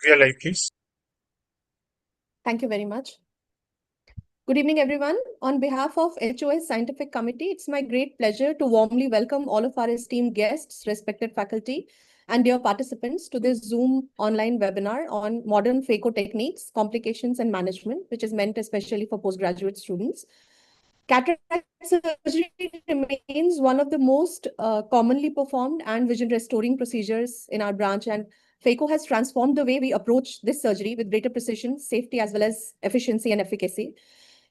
Real life case. Thank you very much. Good evening, everyone. On behalf of HOS Scientific Committee, it's my great pleasure to warmly welcome all of our esteemed guests, respected faculty, and dear participants to this Zoom online webinar on modern Phaco techniques, complications, and management, which is meant especially for postgraduate students. Cataract surgery remains one of the most commonly performed and vision restoring procedures in our branch, and Phaco has transformed the way we approach this surgery with greater precision, safety, as well as efficiency and efficacy.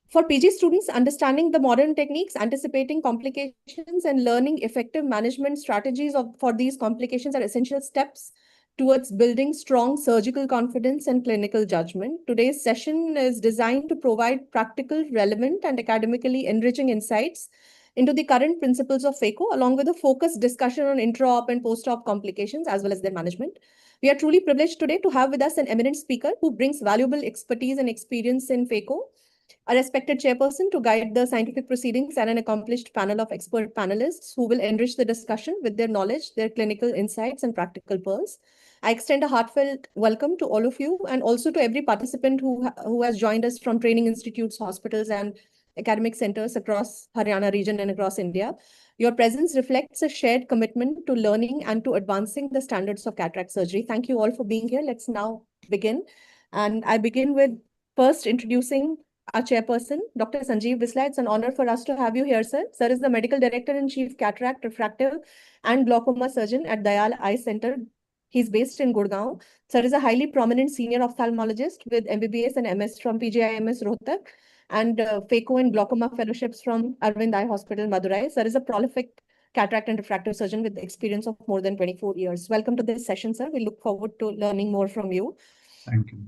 For PG students, understanding the modern techniques, anticipating complications, and learning effective management strategies for these complications are essential steps towards building strong surgical confidence and clinical judgment. Today's session is designed to provide practical, relevant, and academically enriching insights into the current principles of Phaco, along with a focused discussion on intra-op and post-op complications as well as their management. We are truly privileged today to have with us an eminent speaker who brings valuable expertise and experience in Phaco, a respected chairperson to guide the scientific proceedings, and an accomplished panel of expert panelists who will enrich the discussion with their knowledge, their clinical insights, and practical pearls. I extend a heartfelt welcome to all of you and also to every participant who has joined us from training institutes, hospitals, and academic centers across Haryana region and across India. Your presence reflects a shared commitment to learning and to advancing the standards of cataract surgery. Thank you all for being here. Let's now begin. And I begin with first introducing our chairperson, Dr. Sanjeev Bisla. It's an honor for us to have you here, sir. Sir is the Medical Director and Chief Cataract, Refractive and Glaucoma Surgeon at Dayal Eye Center. He's based in Gurgaon. Sir is a highly prominent senior ophthalmologist with MBBS and MS from PGIMS Rohtak and Phaco and Glaucoma Fellowships from Arvind Eye Hospital, Madurai. Sir is a prolific cataract and refractive surgeon with experience of more than 24 years. Welcome to this session, sir. We look forward to learning more from you. Thank you.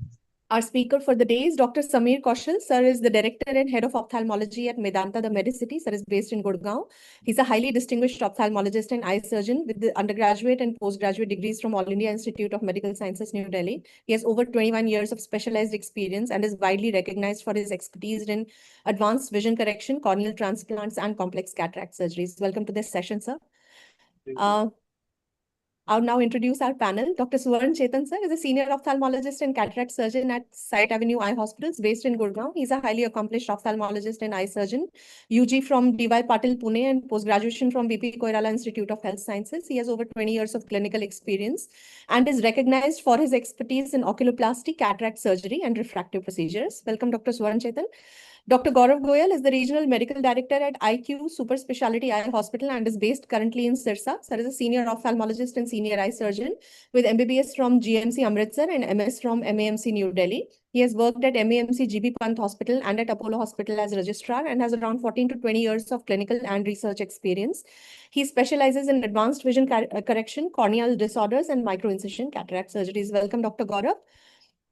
Our speaker for the day is Dr. Sameer Kaushal. Sir is the Director and Head of Ophthalmology at Medanta, the Medicity. Sir is based in Gurgaon. He's a highly distinguished ophthalmologist and eye surgeon with the undergraduate and postgraduate degrees from All India Institute of Medical Sciences, New Delhi. He has over 21 years of specialized experience and is widely recognized for his expertise in advanced vision correction, corneal transplants, and complex cataract surgeries. Welcome to this session, sir. I'll now introduce our panel. Dr. Suvarn Chetan sir is a senior ophthalmologist and cataract surgeon at Site Avenue Eye Hospitals based in Gurgaon. He's a highly accomplished ophthalmologist and eye surgeon, UG from DY Patil Pune and post-graduation from BP Koirala Institute of Health Sciences. He has over 20 years of clinical experience and is recognized for his expertise in oculoplasty, cataract surgery, and refractive procedures. Welcome, Dr. Suvarn Chetan. Dr. Gaurav Goyal is the Regional Medical Director at IQ Super Speciality Eye Hospital and is based currently in Sirsa. Sir is a senior ophthalmologist and senior eye surgeon with MBBS from GMC Amritsar and MS from MAMC New Delhi. He has worked at MAMC GB Pant Hospital and at Apollo Hospital as registrar and has around 14 to 20 years of clinical and research experience. He specializes in advanced vision correction, corneal disorders, and microincision cataract surgeries. Welcome, Dr. Gaurav.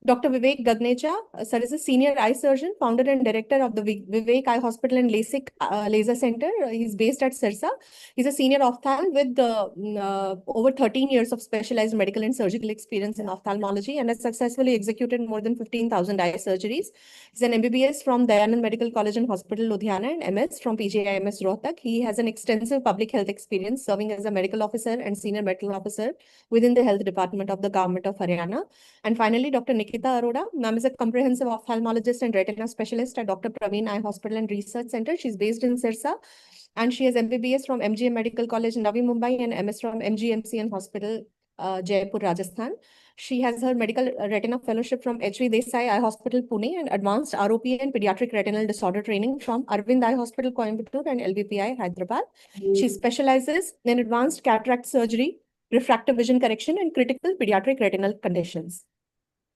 Dr. Vivek Gagnecha, sir is a senior eye surgeon, founder and director of the Vivek Eye Hospital and LASIK Laser Center. He's based at Sirsa. He's a senior ophthalm with over 13 years of specialized medical and surgical experience in ophthalmology and has successfully executed more than 15,000 eye surgeries. He's an MBBS from Dayanand Medical College and Hospital, Ludhiana, and MS from PGIMS Rohtak. He has an extensive public health experience serving as a medical officer and senior medical officer within the health department of the government of Haryana. And finally, Dr. Nikita Arora. Ma'am is a comprehensive ophthalmologist and retina specialist at Dr. Praveen Eye Hospital and Research Center. She's based in Sirsa and she has MBBS from MGM Medical College in Navi Mumbai and MS from MGMC and Hospital, Jaipur, Rajasthan. She has her medical retina fellowship from HV Desai Eye Hospital, Pune, and advanced ROP and pediatric retinal disorder training from Arvind Eye Hospital, Coimbatore, and LBPI, Hyderabad. She specializes in advanced cataract surgery, refractive vision correction, and critical pediatric retinal conditions.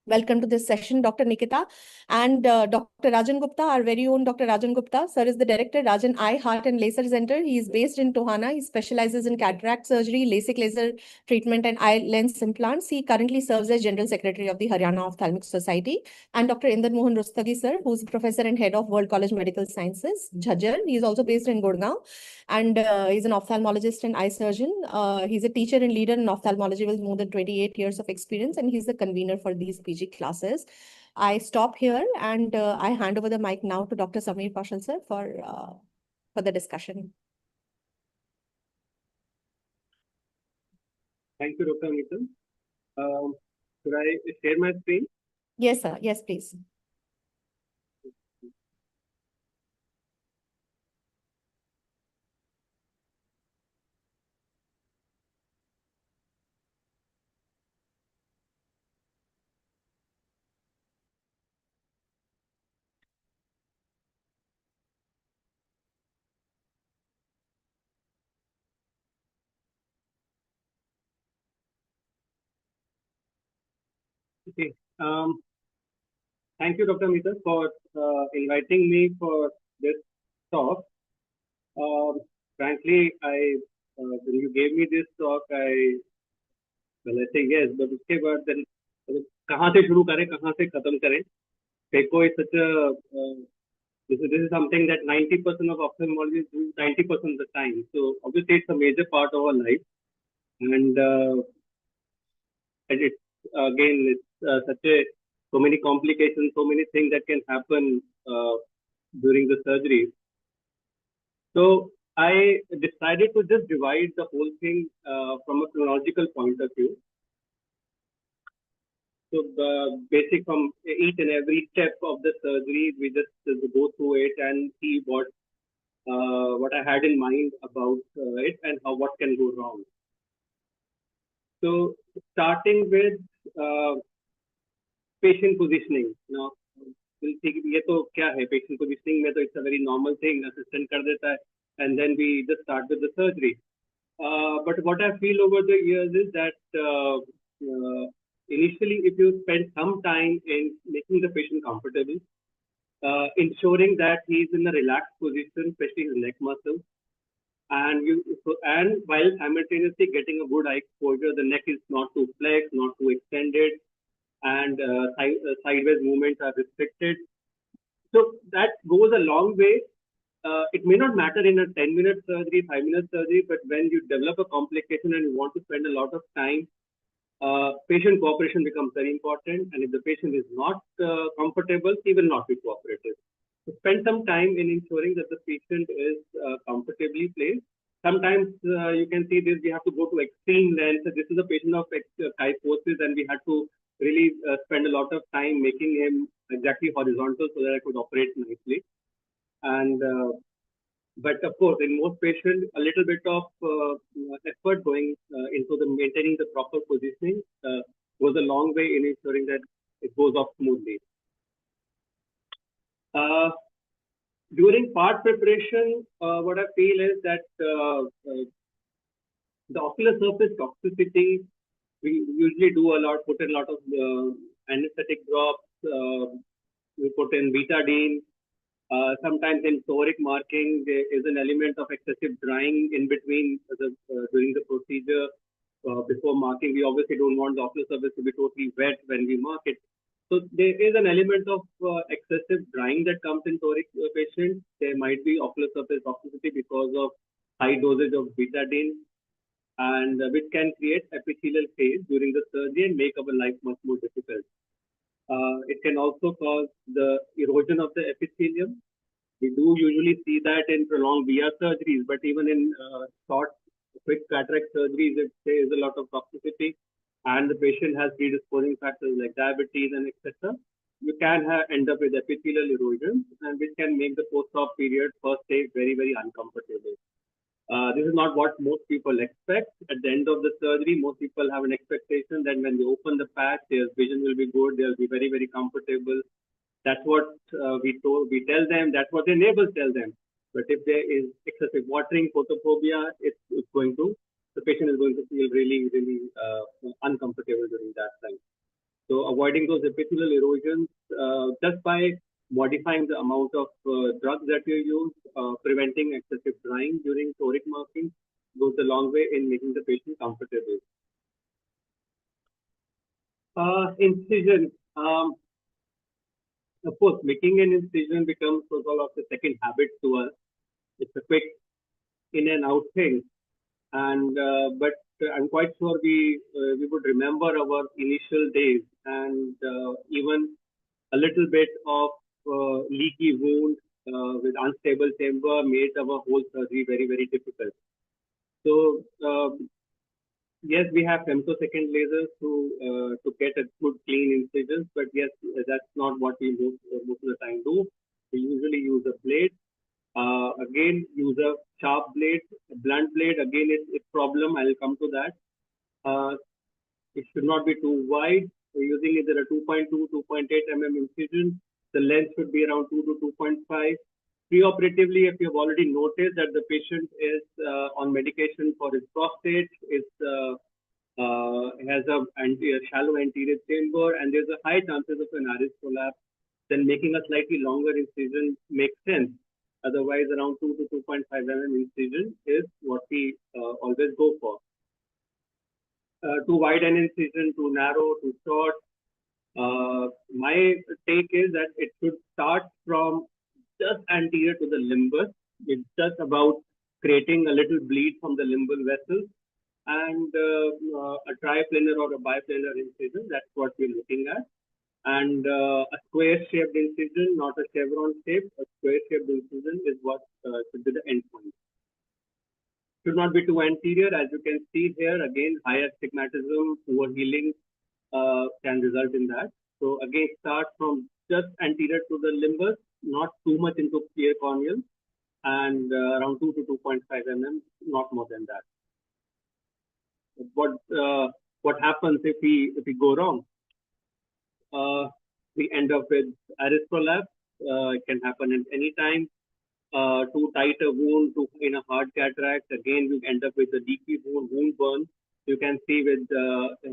Welcome to this session, Dr. Nikita and Dr. Rajan Gupta, our very own Dr. Rajan Gupta. Sir is the director, Rajan Eye, Heart and Laser Center. He is based in Tohana. He specializes in cataract surgery, LASIK laser treatment and eye lens implants. He currently serves as General Secretary of the Haryana Ophthalmic Society. And Dr. Inder Mohan Rustagi, sir, who's Professor and Head of World College Medical Sciences, Jhajjar. He is also based in Gurgaon. And he's an ophthalmologist and eye surgeon. He's a teacher and leader in ophthalmology with more than 28 years of experience, and he's the convener for these PG classes. I stop here and I hand over the mic now to Dr. Sameer Kaushal, sir, for the discussion. Thank you, Dr. Nitin. Should I share my screen? Yes, sir. Yes, please. Okay. Thank you, Dr. Mita, for inviting me for this talk. Um, Frankly, when you gave me this talk, I say yes, but उसके बाद then कहाँ से शुरू करें, कहाँ से खत्म करें? Phaco is such a this is something that 90% of ophthalmologists do 90% of the time. So obviously, it's a major part of our life, and and it's again it's such a so many complications, so many things that can happen during the surgery. So I decided to just divide the whole thing from a chronological point of view. So the basic from each and every step of the surgery, we just go through it and see what I had in mind about it and how what can go wrong. So starting with uh, patient positioning. Now, we'll think ये तो क्या है patient positioning में तो it's a very normal thing, assistant कर देता है, and then we just start with the surgery. But what I feel over the years is that initially, if you spend some time in making the patient comfortable, ensuring that he is in a relaxed position, especially his neck muscles, and while simultaneously getting a good eye exposure, the neck is not too flexed, not too extended, and sideways movements are restricted. So that goes a long way. It may not matter in a 10-minute surgery, 5-minute surgery, but when you develop a complication and you want to spend a lot of time, patient cooperation becomes very important. And if the patient is not comfortable, he will not be cooperative. So spend some time in ensuring that the patient is comfortably placed. Sometimes you can see this, we have to go to extreme lengths. So this is a patient of kyphosis, and we had to really spend a lot of time making him exactly horizontal so that I could operate nicely. And but of course, in most patients, a little bit of effort going into the maintaining the proper positioning goes a long way in ensuring that it goes off smoothly. Uh, During part preparation, what I feel is that the ocular surface toxicity, we usually do a lot, put in a lot of anesthetic drops, we put in betadine. Sometimes in toric marking, there is an element of excessive drying in between during the procedure. Before marking, we obviously don't want the ocular surface to be totally wet when we mark it. So there is an element of excessive drying that comes in toric patients. There might be ocular surface toxicity because of high dosage of betadine, and which can create epithelial phase during the surgery and make our life much more difficult. It can also cause the erosion of the epithelium. We do usually see that in prolonged VR surgeries, but even in short, quick cataract surgeries, if there is a lot of toxicity and the patient has predisposing factors like diabetes and etc., you can end up with epithelial erosion, and which can make the post-op period first day very, very uncomfortable. This is not what most people expect. At the end of the surgery, most people have an expectation that when they open the patch, their vision will be good, they'll be very, very comfortable. That's what we tell them. That's what their neighbors tell them. But if there is excessive watering, photophobia, it's going to the patient is going to feel really, really uncomfortable during that time. So avoiding those epithelial erosions just by modifying the amount of drugs that you use, preventing excessive drying during toric marking goes a long way in making the patient comfortable. Incision. Of course, making an incision becomes sort of the second habit to us. It's a quick in and out thing, and but I'm quite sure we would remember our initial days, and even a little bit of leaky wound with unstable chamber made our whole surgery very, very difficult. So Yes, we have femtosecond lasers to get a good clean incisions, but yes, that's not what we most of the time do. We usually use a blade. Again, use a sharp blade, a blunt blade. Again, it's problem. I'll come to that. It should not be too wide. We're using either a 2.2, 2.8 mm incision. The length should be around 2 to 2.5. Preoperatively, if you have already noticed that the patient is on medication for his prostate, has a shallow anterior chamber, and there's a high chances of an iris prolapse, then making a slightly longer incision makes sense. Otherwise, around 2 to 2.5 mm incision is what we always go for. Too wide an incision, too narrow, too short. My take is that it should start from just anterior to the limbus. It's just about creating a little bleed from the limbal vessels, and a triplanar or a biplanar incision. That's what we're looking at. And a square-shaped incision, not a chevron shape. A square-shaped incision is what should be the endpoint. Should not be too anterior. As you can see here, again, higher stigmatism, poor healing can result in that. So again, start from just anterior to the limbus, not too much into pericorneal, and around 2 to 2.5 mm, not more than that. What happens if we go wrong? We end up with iris prolapse. It can happen at any time. Too tight a wound in a hard cataract. Again, you end up with a leaky wound burn. You can see with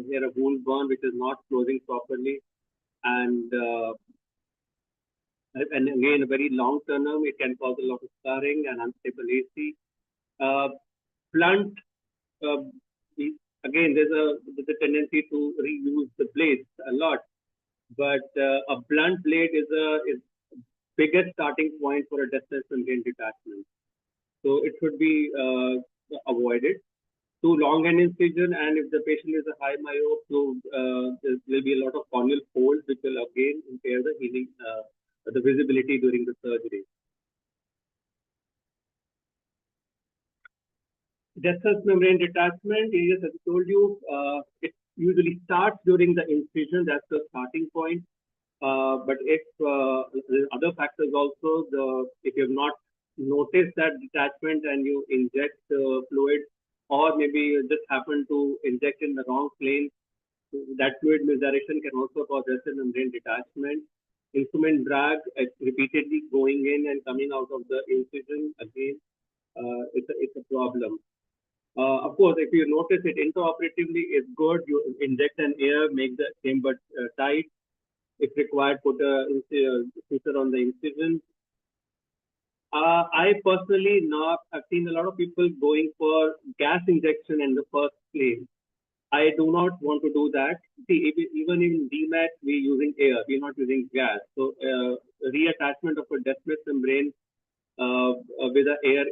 here a wound burn which is not closing properly, and again a very long term. It can cause a lot of scarring and unstable AC. Blunt. Again, there's a tendency to reuse the blades a lot, but a blunt blade is biggest starting point for a distal membrane detachment. So it should be avoided. Too long an incision, and if the patient is a high myope, so there will be a lot of corneal folds, which will again impair the healing, the visibility during the surgery. Distal membrane detachment, as I told you, it usually starts during the incision. That's the starting point. But if there's other factors also, if you have not noticed that detachment and you inject fluid, or maybe you just happen to inject in the wrong plane, that fluid misdirection can also cause distal membrane detachment. Instrument drag repeatedly going in and coming out of the incision, again, it's a problem. Of course, if you notice it intraoperatively, it's good. You inject an air, make the chamber tight. If required, put a suture on the incision. I personally I've seen a lot of people going for gas injection in the first place. I do not want to do that. See, even in DMAT, we're using air. We're not using gas. So reattachment of a desmoid membrane with the air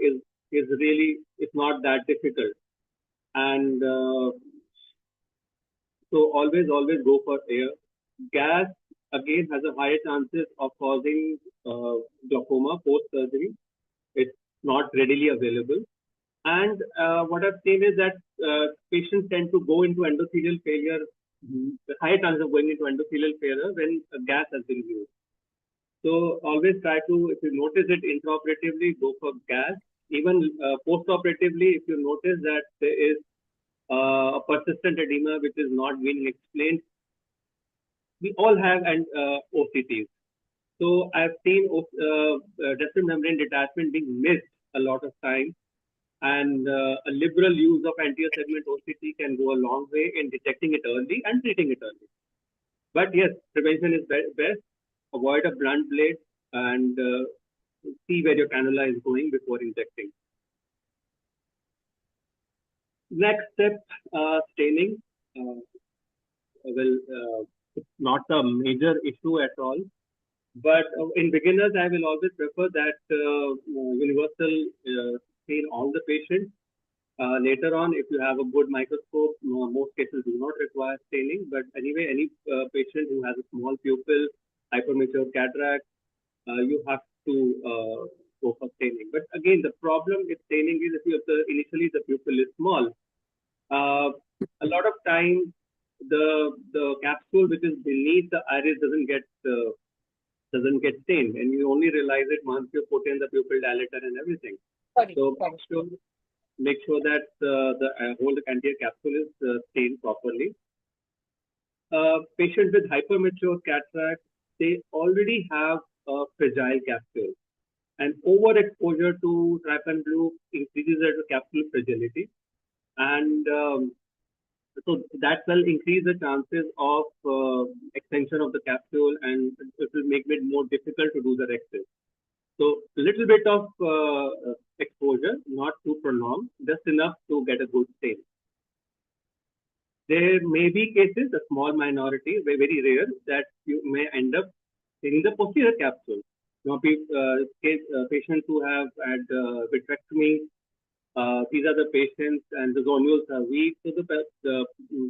is really, it's not that difficult. And so always go for air. Gas again has a higher chances of causing glaucoma post-surgery. It's not readily available. And what I've seen is that patients tend to go into endothelial failure, the higher chance of going into endothelial failure when gas has been used. So always try to, if you notice it intraoperatively, go for gas. Even post-operatively, if you notice that there is a persistent edema which is not being explained, we all have OCTs. So I've seen distal membrane detachment being missed a lot of times, and a liberal use of anterior segment OCT can go a long way in detecting it early and treating it early. But yes, prevention is best. Avoid a blunt blade and see where your cannula is going before injecting. Next step, staining. It's not a major issue at all. But in beginners, I will always prefer that universal stain all the patients. Later on, if you have a good microscope, most cases do not require staining. But anyway, any patient who has a small pupil, hypermature cataract, you have to go for staining. But again, the problem with staining is if initially the pupil is small, a lot of times the capsule which is beneath the iris doesn't get stained, and you only realize it once you put in the pupil dilator and everything. So make sure that the whole anterior capsule is stained properly. Patients with hypermature cataract, they already have a fragile capsule, and overexposure to trypan blue increases the capsule fragility, and so that will increase the chances of extension of the capsule, and it will make it more difficult to do the rexis. So a little bit of exposure, not too prolonged, just enough to get a good stain. There may be cases, a small minority, very rare, that you may end up in the posterior capsule. Now, patients who have had vitrectomy, these are the patients, and the zonules are weak, so the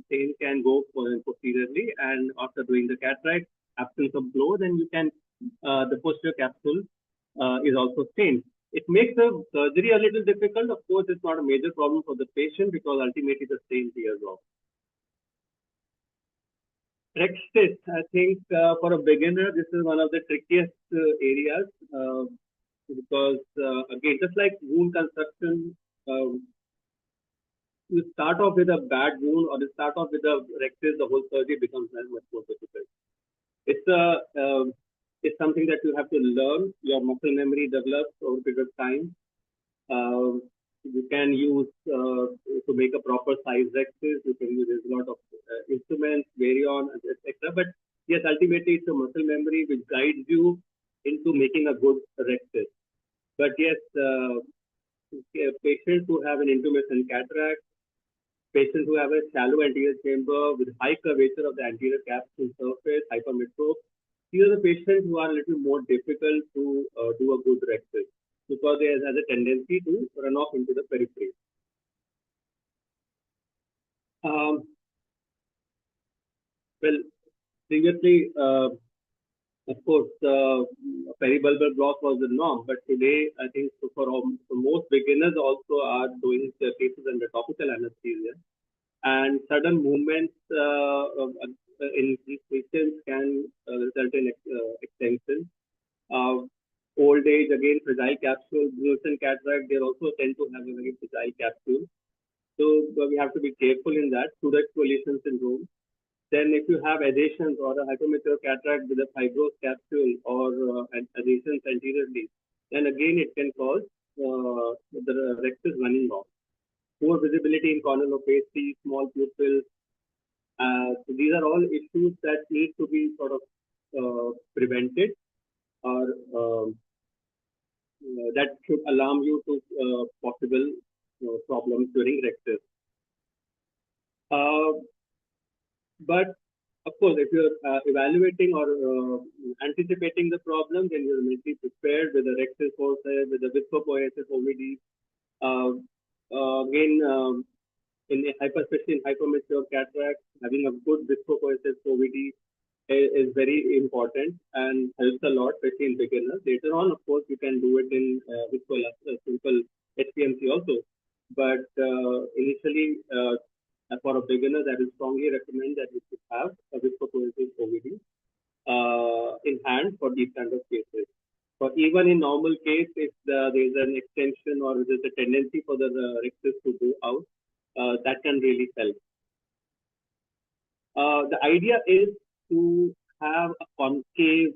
stain can go posteriorly, and after doing the cataract, absence of blow, then you can, the posterior capsule is also stained. It makes the surgery a little difficult. Of course, it's not a major problem for the patient because ultimately the stain tears off. Rexis, I think for a beginner, this is one of the trickiest areas because again, just like wound construction, you start off with a bad wound or you start off with a rexis, the whole surgery becomes much more difficult. It's something that you have to learn. Your muscle memory develops over a period of time. You can use to make a proper size rexis. You can use a lot of instruments, Varion, etc. But yes, ultimately it's a muscle memory which guides you into making a good rexis. But yes, patients who have an intumescent cataract, patients who have a shallow anterior chamber with high curvature of the anterior capsule surface, hypermetrope, these are the patients who are a little more difficult to do a good rexis because they has a tendency to run off into the periphery. Well, previously, of course, peribulbar block was the norm, but today, I think for most beginners also are doing the cases under topical anesthesia, and sudden movements in these patients can result in extension. Old age, again, fragile capsule, fluorescent cataract, they also tend to have a very fragile capsule. So we have to be careful in that. Pseudoexfoliation syndrome. Then if you have adhesions or a hypermature cataract with a fibrous capsule or adhesions anteriorly, then again it can cause the rexis running off. Poor visibility in corneal opacity, small pupils. So these are all issues that need to be sort of prevented, or that should alarm you to possible problems during rexis. But of course, if you're evaluating or anticipating the problem, then you're mentally prepared with a rexis forceps, with a viscopoiesis OVD. Again, especially in hypermature cataract, having a good viscopoiesis OVD is very important and helps a lot, especially in beginners. Later on, of course, you can do it in simple HPMC also. But initially, for a beginner, that is strongly recommend that you should have a viscopoiesis OVD in hand for these kind of cases. But even in normal case, if there is an extension or there is a tendency for the rexis to go out, that can really help. The idea is to have a concave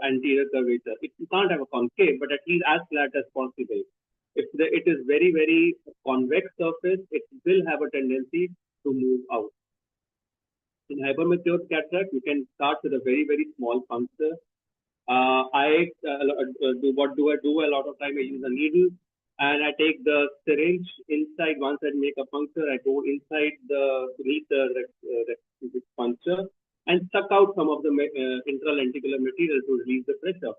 anterior curvature. You can't have a concave, but at least as flat as possible. If it is very, very convex surface, it will have a tendency to move out. In hypermature cataract, you can start with a very, very small puncture. What do I do? A lot of time I use a needle and I take the syringe inside. Once I make a puncture, I go inside beneath the puncture and suck out some of the intralenticular material to release the pressure.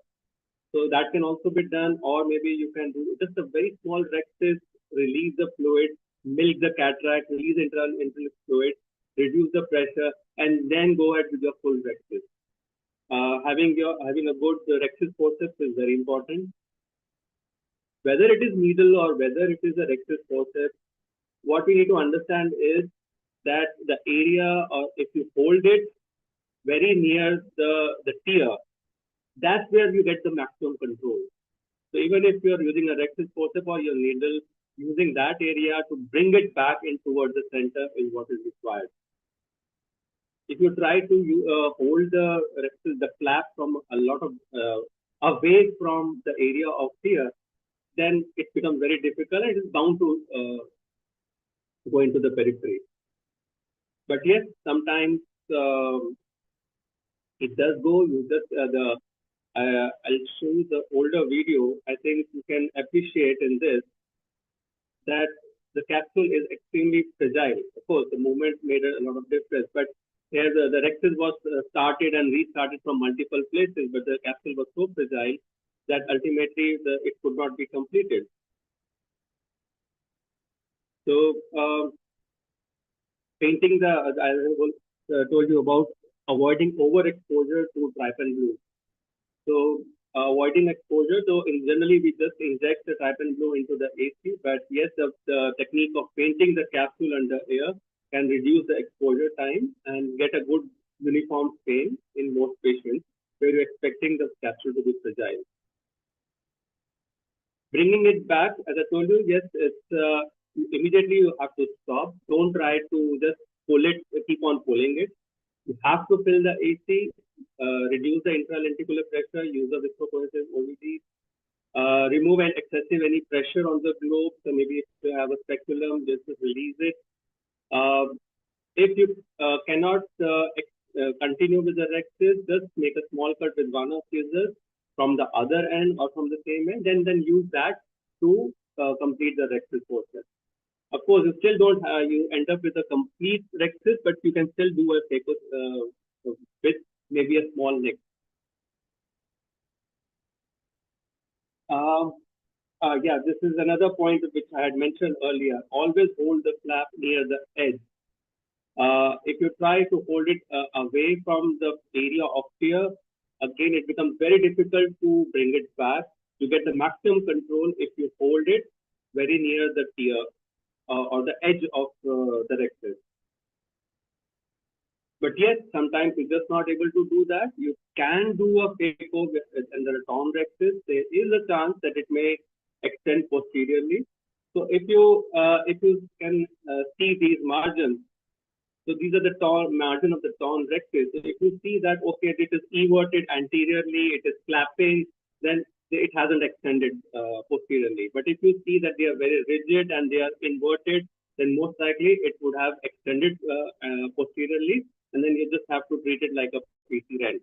So that can also be done, or maybe you can do just a very small rexis, release the fluid, milk the cataract, release intralenticular fluid, reduce the pressure, and then go ahead with your full rexis. Having a good rexis forceps is very important. Whether it is needle or whether it is a rexis forceps, what we need to understand is that the area, or if you hold it very near the tear, that's where you get the maximum control. So even if you're using a rectus forceps or your needle, using that area to bring it back in towards the center is what is required. If you try to hold the rectus, the flap from a lot of away from the area of tear, then it becomes very difficult and it is bound to go into the periphery. But yes, sometimes it does go. You just I'll show you the older video. I think you can appreciate in this that the capsule is extremely fragile. Of course, the movement made a lot of difference, but here the rectus was started and restarted from multiple places, but the capsule was so fragile that ultimately it could not be completed. So painting I told you about avoiding overexposure to trypan glue. So avoiding exposure, so generally we just inject the trypan glue into the AC, but yes, the technique of painting the capsule under air can reduce the exposure time and get a good uniform stain in most patients where you're expecting the capsule to be fragile. Bringing it back, as I told you, yes, it's immediately you have to stop. Don't try to just pull it, keep on pulling it. You have to fill the AC, reduce the intralenticular pressure, use the viscocohesive OVD, remove any pressure on the globe. So maybe if you have a speculum, just release it. If you cannot continue with the rectus, just make a small cut with one of scissors from the other end or from the same end, then use that to complete the rectus process. Of course, you still don't you end up with a complete rectus, but you can still do a Phaco with maybe a small neck. Yeah, this is another point which I had mentioned earlier. Always hold the flap near the edge. If you try to hold it away from the area of tear, again, it becomes very difficult to bring it back. You get the maximum control if you hold it very near the tear or the edge of the rectus. But yes, sometimes you're just not able to do that. You can do a Phaco under a torn rectus. There is a chance that it may extend posteriorly. So if you can see these margins, so these are the margin of the torn rectus. So if you see that, okay, it is everted anteriorly, it is flapping, then it hasn't extended posteriorly. But if you see that they are very rigid and they are inverted, then most likely it would have extended posteriorly, and then you just have to treat it like a PC rent.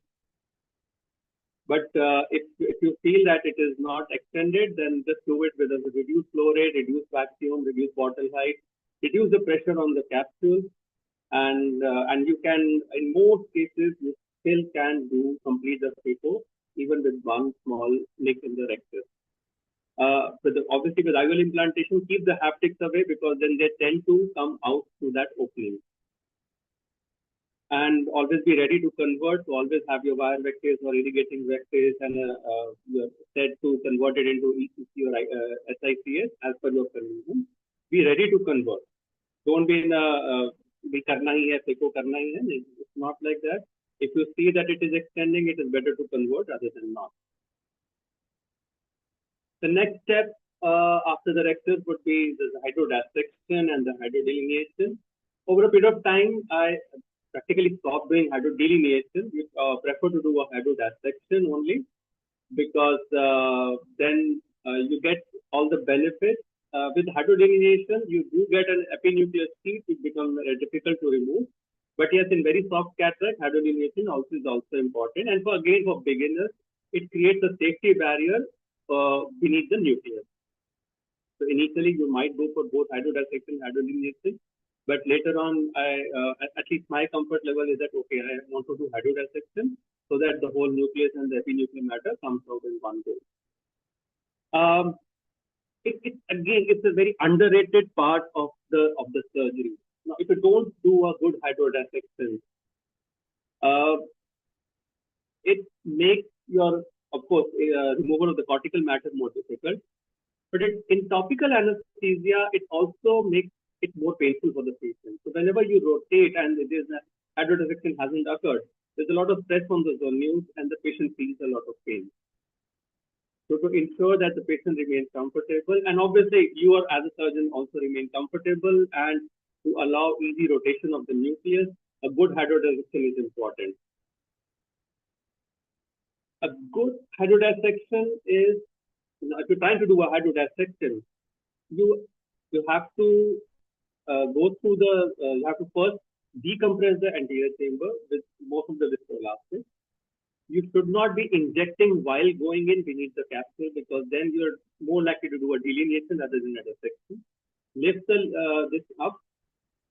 But if you feel that it is not extended, then just do it with a reduced flow rate, reduced vacuum, reduced bottle height, reduce the pressure on the capsule, and you can, in most cases, you still can complete the Phaco even with one small nick in the rectus. Obviously, with IOL implantation, keep the haptics away because then they tend to come out through that opening. And always be ready to convert. So always have your wire vectors or irrigating vectors and you're set to convert it into ECC or SICS as per your convenience. Be ready to convert. Don't be in भी करना ही है, Phaco करना ही है. It's not like that. If you see that it is extending, it is better to convert rather than not. The next step after the rectus would be the hydrodissection and the hydrodelineation. Over a period of time, I practically stopped doing hydrodelineation. We prefer to do a hydrodissection only because then you get all the benefits. With hydrodelineation, you do get an epinuclear sheet, which becomes difficult to remove. But yes, in very soft cataract, hydrodelineation is also important. And for beginners, it creates a safety barrier beneath the nucleus. So initially, you might go for both hydrodissection and hydrodelineation. But later on, at least my comfort level is that, okay, I want to do hydrodissection so that the whole nucleus and the epinuclear matter comes out in one go. Again, it's a very underrated part of the surgery. Now, if you don't do a good hydrodissection, it makes your, of course, removal of the cortical matter more difficult. But in topical anesthesia, it also makes it's more painful for the patient. So whenever you rotate and there's a hydrodissection hasn't occurred, there's a lot of stress on the venues and the patient feels a lot of pain. So to ensure that the patient remains comfortable, and obviously you are as a surgeon also remain comfortable, and to allow easy rotation of the nucleus, a good hydrodissection is important. A good hydrodissection is, if you're trying to do a hydrodissection, you have to go through the, you have to first decompress the anterior chamber with most of the viscoelastic. You should not be injecting while going in beneath the capsule, because then you're more likely to do a delineation rather than a dissection. Lift this up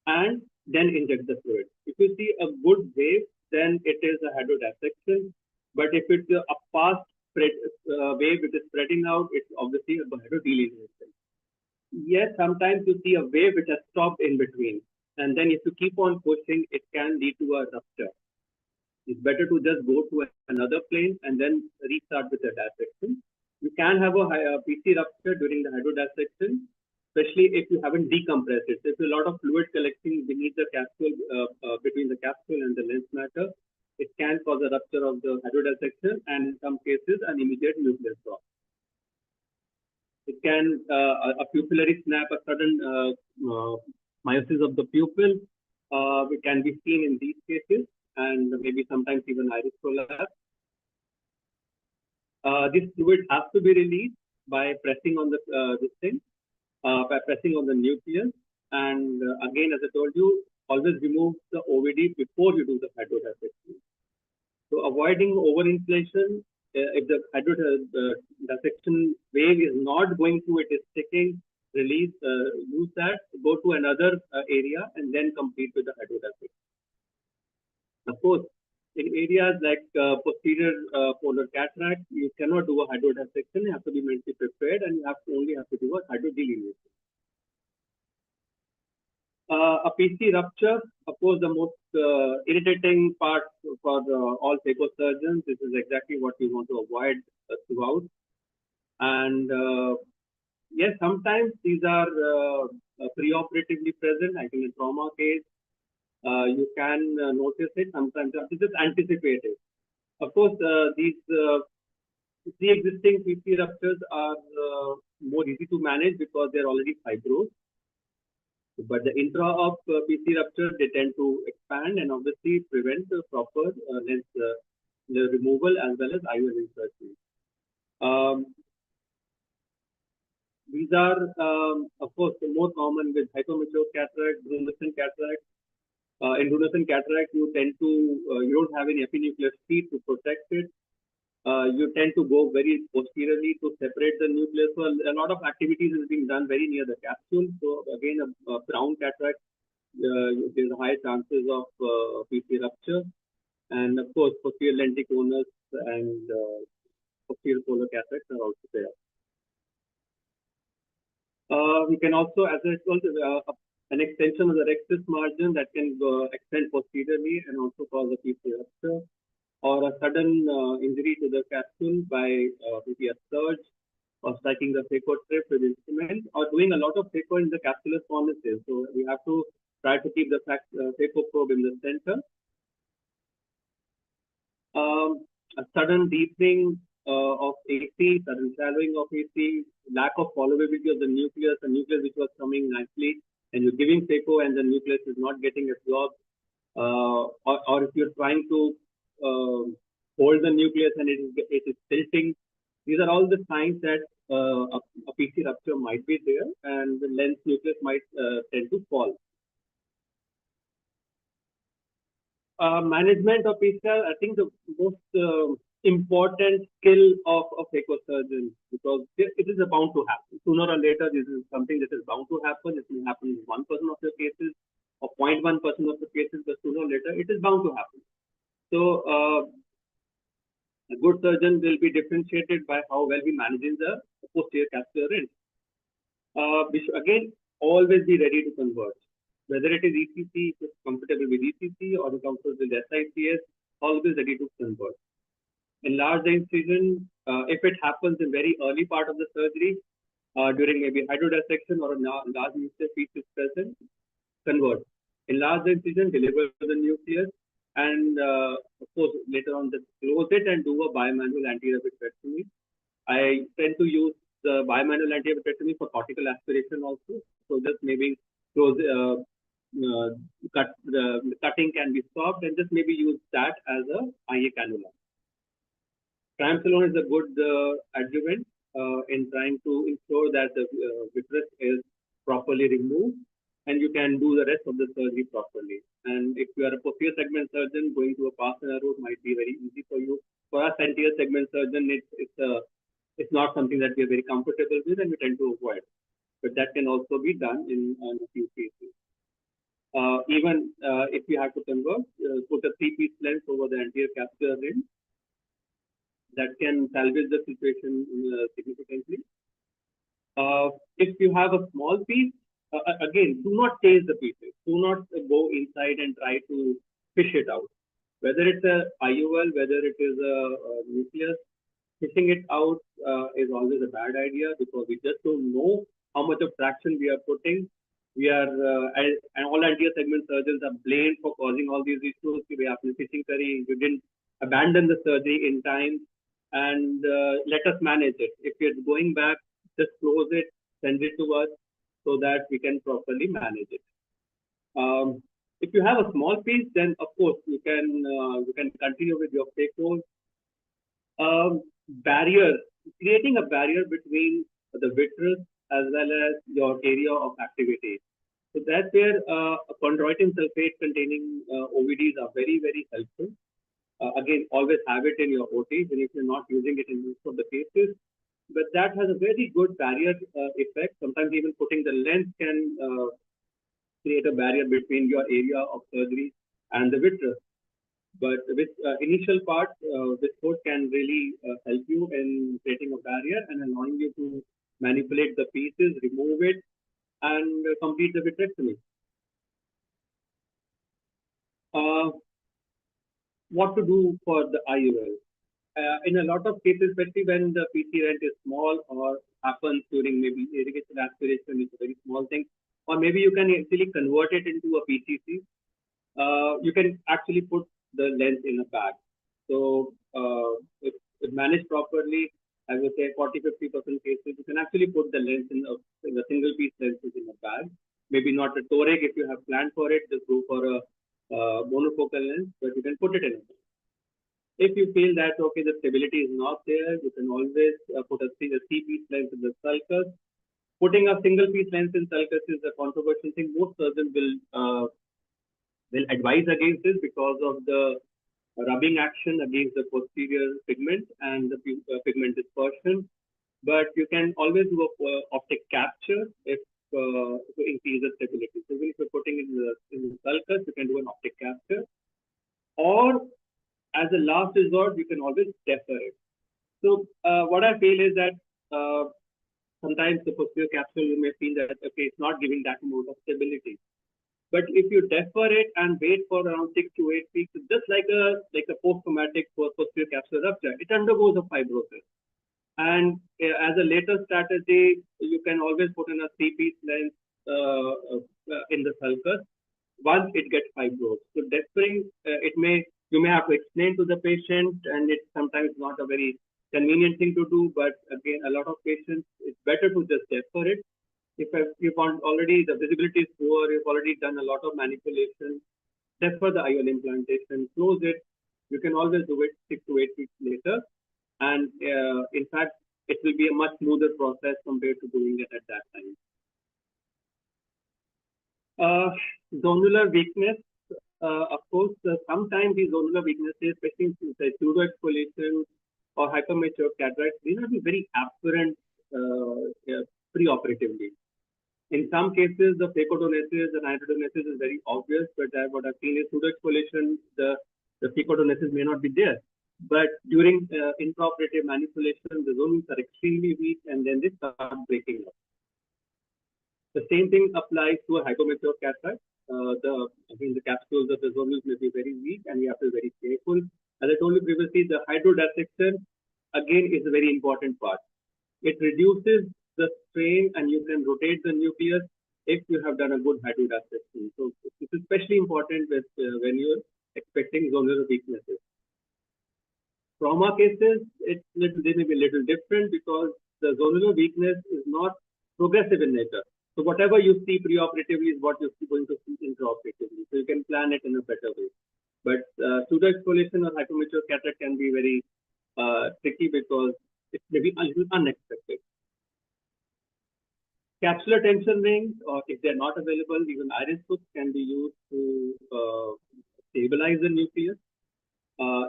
and then inject the fluid. If you see a good wave, then it is a hydrodissection. But if it's a fast wave which is spreading out, it's obviously a hydrodelineation. Yes, sometimes you see a wave which has stopped in between. And then if you keep on pushing, it can lead to a rupture. It's better to just go to another plane and then restart with a dissection. You can have a PC rupture during the hydrodissection, especially if you haven't decompressed it. There's a lot of fluid collecting beneath the capsule, between the capsule and the lens matter. It can cause a rupture of the hydrodissection and in some cases an immediate nucleus drop. It can, a pupillary snap, a sudden meiosis of the pupil, it can be seen in these cases, and maybe sometimes even iris prolapse. This fluid has to be released by pressing on the by pressing on the nucleus. And again, as I told you, always remove the OVD before you do the hydrodissection. So avoiding overinflation, if the hydrodissection wave is not going through, it is sticking, release, use that, go to another area and then complete with the hydrodissection. Of course, in areas like posterior polar cataract, you cannot do a hydrodissection. You have to be mentally prepared, and you only have to do a hydrodelineation. A PC rupture, of course, the most irritating part for all phaco surgeons. This is exactly what we want to avoid throughout. And yes, sometimes these are preoperatively present, like in a trauma case. You can notice it. Sometimes this is anticipated. Of course, these pre-existing PC ruptures are more easy to manage because they're already fibrosed. But the intra-op PC rupture, they tend to expand and obviously prevent the proper lens the removal as well as IOL insertion. These are, of course, more common with hypermature cataract, Brunnerson cataract. In Brunnerson cataract, you tend to, you don't have any epinuclear sheet to protect it. You tend to go very posteriorly to separate the nucleus. So a lot of activities is being done very near the capsule. So again, a brown cataract, there's high chances of PC rupture. And of course, posterior lenticonus and posterior polar cataracts are also there. We can also, as I told, an extension of the rectus margin that can extend posteriorly and also cause a PC rupture, or a sudden injury to the capsule by maybe a surge, or striking the phaco strip with instrument, or doing a lot of phaco in the capsular cornices. So we have to try to keep the phaco probe in the center. A sudden deepening of AC, sudden shallowing of AC, lack of followability of the nucleus which was coming nicely, and you're giving phaco and the nucleus is not getting absorbed, or if you're trying to hold the nucleus and it is tilting. These are all the signs that a PC rupture might be there, and the lens nucleus might tend to fall. Management of PCR, I think the most important skill of a phaco surgeon, because it is bound to happen. Sooner or later, this is something that is bound to happen. It will happen in 1% of the cases or 0.1% of the cases, but sooner or later, it is bound to happen. So, a good surgeon will be differentiated by how well we managing the posterior capsular end. We should again always be ready to convert. Whether it is ECC, if it's comfortable with ECC or comfortable with SICS, always ready to convert. Enlarge the incision, if it happens in very early part of the surgery, during maybe hydrodissection or a large nuclear piece is present, convert. Enlarge the incision, deliver the nucleus, and of course later on just close it and do a bimanual anterior vitrectomy. I tend to use the bimanual anterior vitrectomy for cortical aspiration also. So just maybe close, the cutting can be stopped and just maybe use that as a IA cannula. Triamcinolone is a good adjuvant in trying to ensure that the vitreous is properly removed and you can do the rest of the surgery properly. And if you are a posterior segment surgeon, going to a Parsonage route might be very easy for you. For us anterior segment surgeon, it's not something that we are very comfortable with and we tend to avoid. But that can also be done in a few cases. Even if you have to convert, put a 3-piece lens over the anterior capsular rim, that can salvage the situation significantly. If you have a small piece, again, do not chase the pieces. Do not go inside and try to fish it out. Whether it's a IOL, whether it is a nucleus, fishing it out is always a bad idea because we just don't know how much of traction we are putting. We are, and all anterior segment surgeons are blamed for causing all these issues. We have been fishing curry. We didn't abandon the surgery in time. And let us manage it. If it's going back, just close it, send it to us so that we can properly manage it. If you have a small piece, then of course you can continue with your Phaco. Barrier, creating a barrier between the vitreous as well as your area of activity. So that's where chondroitin sulfate containing OVDs are very, very helpful. Again, always have it in your OTs, and if you're not using it in most of the cases, but that has a very good barrier effect. Sometimes even putting the lens can create a barrier between your area of surgery and the vitreous. But with initial part, this code can really help you in creating a barrier and allowing you to manipulate the pieces, remove it, and complete the vitrectomy. What to do for the IOL? In a lot of cases, especially when the PC rent is small or happens during maybe irrigation aspiration, it's a very small thing, or maybe you can actually convert it into a PCC. You can actually put the lens in a bag. So if managed properly, I would say 40–50% cases, you can actually put the lens in a single piece lenses in a bag. Maybe not a toric if you have planned for it, just go for a monofocal lens, but you can put it in a bag. If you feel that, okay, the stability is not there, you can always put a C-piece lens in the sulcus. Putting a single piece lens in sulcus is a controversial thing. Most surgeons will advise against this because of the rubbing action against the posterior pigment and the pigment dispersion. But you can always do a optic capture if to increase the stability. So even if you're putting in the sulcus, you can do an optic capture. Or as a last resort, you can always defer it. So what I feel is that sometimes the posterior capsule, you may feel that, okay, it's not giving that amount of stability. But if you defer it and wait for around 6 to 8 weeks, just like a post-traumatic posterior capsular rupture, it undergoes a fibrosis. And as a later strategy, you can always put in a 3-piece lens in the sulcus once it gets fibrosed. So deferring, you may have to explain to the patient, and it's sometimes not a very convenient thing to do. But again, a lot of patients, it's better to just defer it. If you've already, the visibility is poor, you've already done a lot of manipulation, defer the IOL implantation, close it. You can always do it 6 to 8 weeks later. And in fact, it will be a much smoother process compared to doing it at that time. Zonular weakness, of course, sometimes these zonular weaknesses, especially in pseudo-exfoliation or hypermature cataracts, may not be very apparent preoperatively. In some cases, the phacodonesis and hydrodonesis is very obvious, but what I've seen is pseudo-exfoliation, the phacodonesis may not be there. But during intraoperative manipulation, the zonules are extremely weak and then they start breaking up. The same thing applies to a hypomature cataract. The capsules of the zonules may be very weak and you have to be very careful. As I told you previously, the hydrodissection again is a very important part. It reduces the strain and you can rotate the nucleus if you have done a good hydrodust testing. So this is especially important with when you're expecting zonal weaknesses. Trauma cases, they may be a little different because the zonal weakness is not progressive in nature. So whatever you see preoperatively is what you're going to see intraoperatively. So you can plan it in a better way. But pseudoexfoliation or hypometeor cataract can be very tricky because it may be a little unexpected. Capsular tension rings, or if they're not available, even iris hooks can be used to stabilize the nucleus.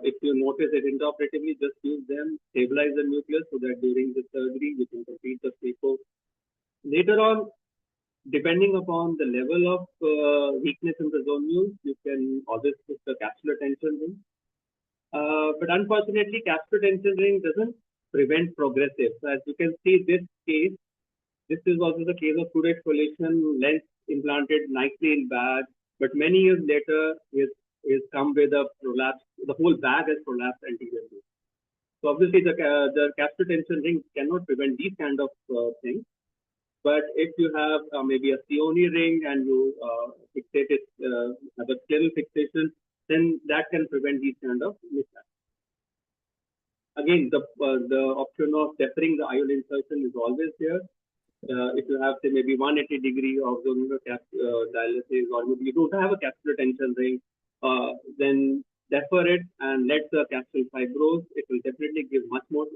If you notice it intraoperatively, just use them, stabilize the nucleus so that during the surgery you can complete the Phaco. Later on, depending upon the level of weakness in the zonules, you can always put the capsular tension ring. But unfortunately, capsular tension ring doesn't prevent progressive. So as you can see, this case, this is also the case of pseudoexfoliation, lens implanted nicely in bag, but many years later, is come with a prolapse. The whole bag has prolapsed anteriorly. So obviously, the capsular tension ring cannot prevent these kind of things. But if you have maybe a Sioni ring and you fixate it, have a scleral fixation, then that can prevent these kind of mishaps. Again, the option of tempering the IOL insertion is always there. If you have, say, maybe 180-degree of zonal dialysis, or maybe you don't have a capsular tension ring, then defer it and let the capsule fibrose. It will definitely give much more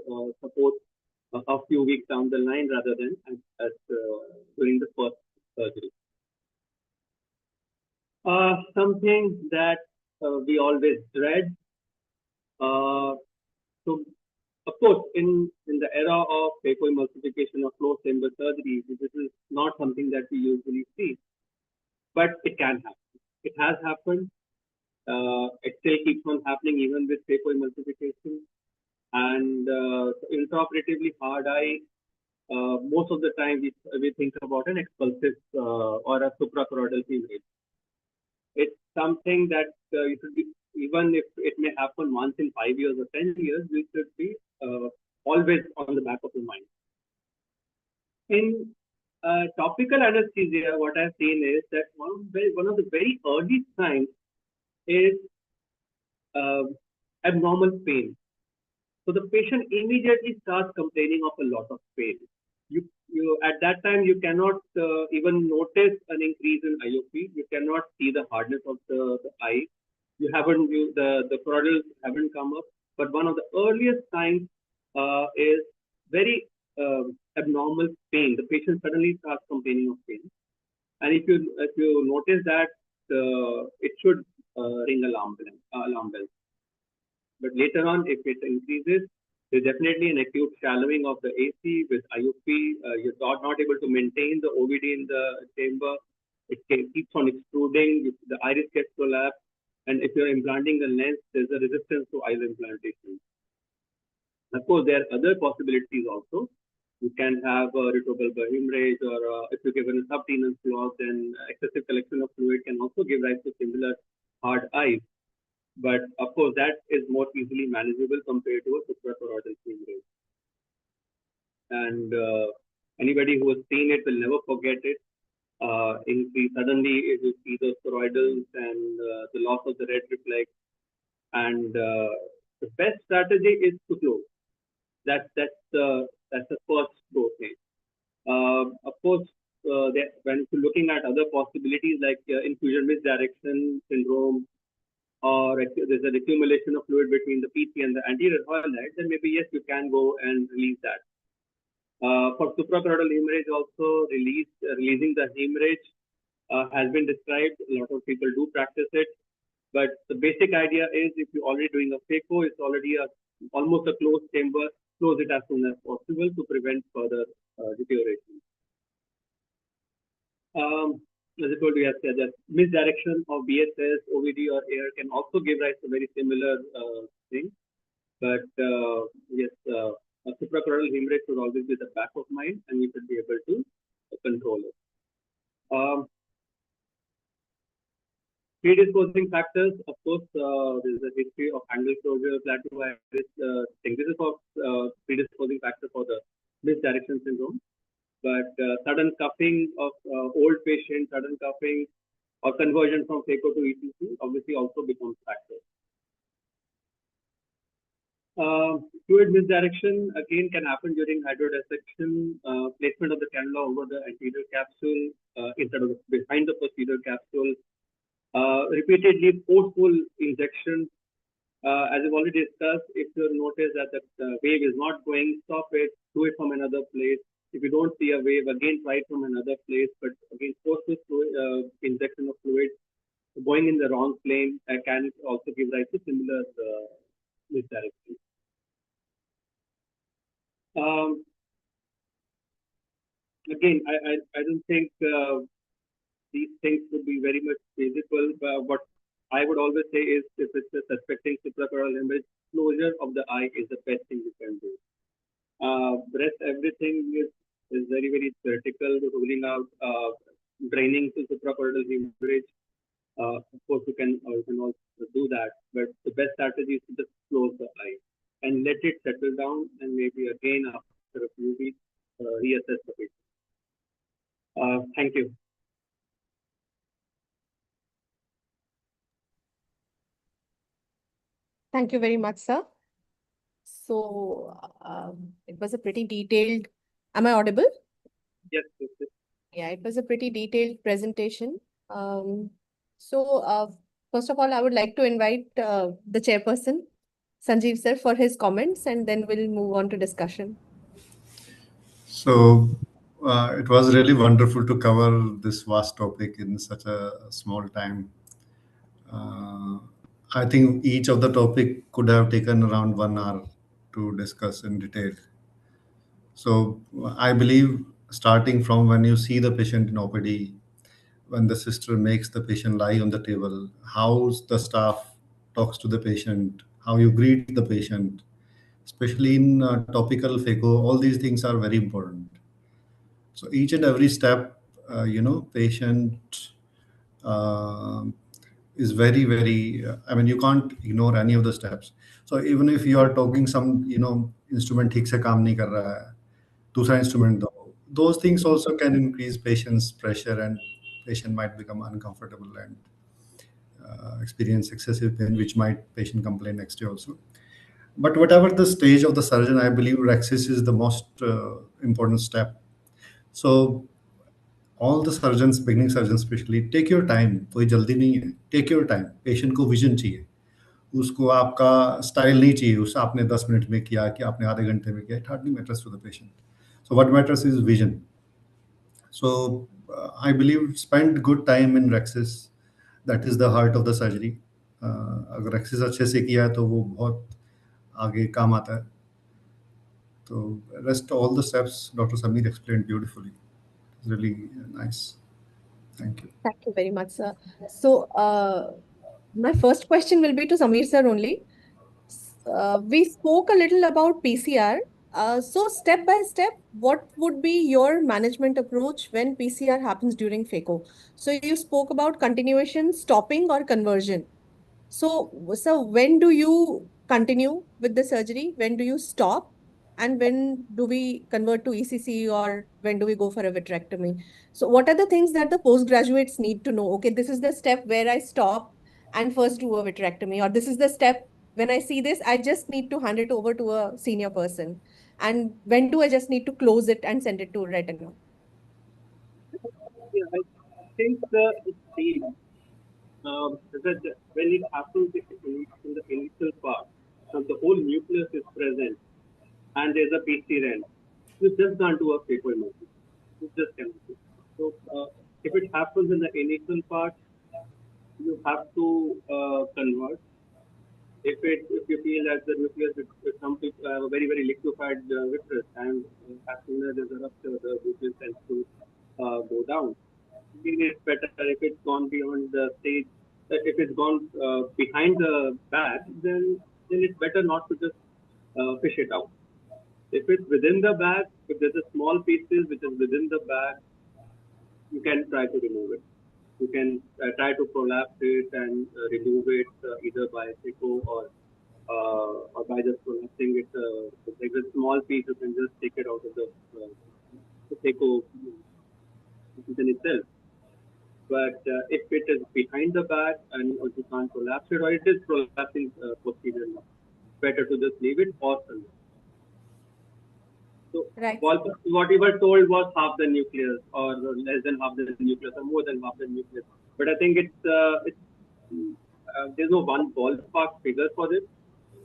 support a few weeks down the line rather than during the first surgery. Something that we always dread. So, of course, in the era of Phaco emulsification or closed chamber surgery, this is not something that we usually see, but it can happen. It has happened. It still keeps on happening even with Phaco emulsification. And intraoperatively hard eye, most of the time we think about an expulsive or a suprachoroidal hemorrhage. It's something that you should be, even if it may happen once in 5 years or 10 years, we should be always on the back of the mind. In topical anesthesia, what I've seen is that one of the very early signs is abnormal pain. So the patient immediately starts complaining of a lot of pain. You at that time you cannot even notice an increase in IOP. You cannot see the hardness of the eye. The choroidals haven't come up. But one of the earliest signs is very abnormal pain. The patient suddenly starts complaining of pain, and if you notice that, it should ring alarm bells. But later on, if it increases, there's definitely an acute shallowing of the AC with IOP. You're not able to maintain the OVD in the chamber. It keeps on extruding. The iris gets collapsed. And if you're implanting the lens, there's a resistance to IOL implantation. Of course, there are other possibilities also. You can have a retrobulbar hemorrhage, or if you're given a subtenous clot, then excessive collection of fluid can also give rise to similar hard eyes. But of course, that is more easily manageable compared to a suprachoroidal hemorrhage. And anybody who has seen it will never forget it. Suddenly, if you see those choroidals and the loss of the red reflex, and the best strategy is to close. That's the first go thing. Of course, when you're looking at other possibilities like infusion misdirection syndrome, or there's an accumulation of fluid between the PC and the anterior highlight, then maybe yes, you can go and release that. For suprachoroidal hemorrhage, also releasing the hemorrhage has been described. A lot of people do practice it, but the basic idea is if you're already doing a Phaco, it's already almost a closed chamber, close it as soon as possible to prevent further deterioration. As I told you, that misdirection of BSS, OVD, or air can also give rise to very similar thing. But yes, a suprachoroidal hemorrhage should always be the back of mind, and we should be able to control it. Predisposing factors, of course, there is a history of angle closure, plateau iris. This is of predisposing factor for the misdirection syndrome. but sudden cuffing of old patients, sudden cuffing or conversion from Phaco to ETC obviously also becomes factor. Fluid misdirection again can happen during hydrodissection, placement of the cannula over the anterior capsule instead of behind the posterior capsule, repeatedly forceful injection. As I've already discussed, if you notice that the wave is not going, stop it, do it from another place. If you don't see a wave, again try it from another place, but again forceful injection of fluid going in the wrong plane can also give rise to similar misdirection. Again, I don't think these things would be very much feasible. What I would always say is, if it's a suspecting suprachoroidal hemorrhage, closure of the eye is the best thing you can do. Rest everything is very, very theoretical, ruling out draining to suprachoroidal hemorrhage. Of course, you can also do that, but the best strategy is to just close the eye and let it settle down, and maybe again after a few weeks reassess the patient. Thank you. Thank you very much, sir. So it was a pretty detailed. Am I audible? Yes, yes, yes. Yeah, it was a pretty detailed presentation. So first of all, I would like to invite the chairperson, Sanjeev sir, for his comments, and then we'll move on to discussion. So it was really wonderful to cover this vast topic in such a small time. I think each of the topic could have taken around 1 hour to discuss in detail. So I believe starting from when you see the patient in OPD, when the sister makes the patient lie on the table, how the staff talks to the patient, how you greet the patient, especially in topical Phaco, all these things are very important. So each and every step, patient uh, is very, very, I mean, you can't ignore any of the steps. So even if you are talking some, instrument ठीक से काम नहीं कर रहा है, दूसरा instrument दो, those things also can increase patient's pressure, and patient might become uncomfortable and experience excessive pain, which might patient complain next day also. But whatever the stage of the surgeon, I believe Rexis is the most important step. So all the surgeons, beginning surgeons especially, take your time. कोई जल्दी नहीं है. Take your time. Patient को vision चाहिए. उसको आपका style नहीं चाहिए. उसे आपने 10 मिनट में किया कि आपने आधे घंटे में किया. It hardly matters to the patient. So what matters is vision. So I believe spend good time in Rexis. That is the heart of the surgery. अगर Rexis अच्छे से किया है तो वो बहुत आगे काम आता है. So rest all the steps Dr. Samir explained beautifully. It's really nice. Thank you. Thank you very much, sir. So my first question will be to Samir sir only. We spoke a little about PCR. So step by step, what would be your management approach when PCR happens during Phaco? So you spoke about continuation, stopping, or conversion. So when do you continue with the surgery? When do you stop? And when do we convert to ECC, or when do we go for a vitrectomy? So what are the things that the postgraduates need to know? Okay, this is the step where I stop and first do a vitrectomy, or this is the step when I see this, I just need to hand it over to a senior person. And when do I just need to close it and send it to retina? Yeah, I think it's same. That when it happens in the initial part, the whole nucleus is present and there's a PC rent, you just can't do a Phaco emergency. You just can't do it. So if it happens in the initial part, you have to convert. If you feel that the nucleus, some people have a very, very liquefied vitreous, and as soon as there's a rupture, the nucleus tends to go down. It's better if it's gone beyond the stage. If it's gone behind the bag, then it's better not to just fish it out. If it's within the bag, if there's a small pieces which is within the bag, you can try to remove it. You can try to prolapse it and remove it either by Phaco or by just prolapsing it. If there's a small piece, you can just take it out of the. the Phaco in itself. But if it is behind the back and or you can't collapse it, or it is prolapsing posteriorly, better to just leave it or convert. So Right. what we were told was half the nucleus, or less than half the nucleus, or more than half the nucleus. But I think there's no one ballpark figure for this.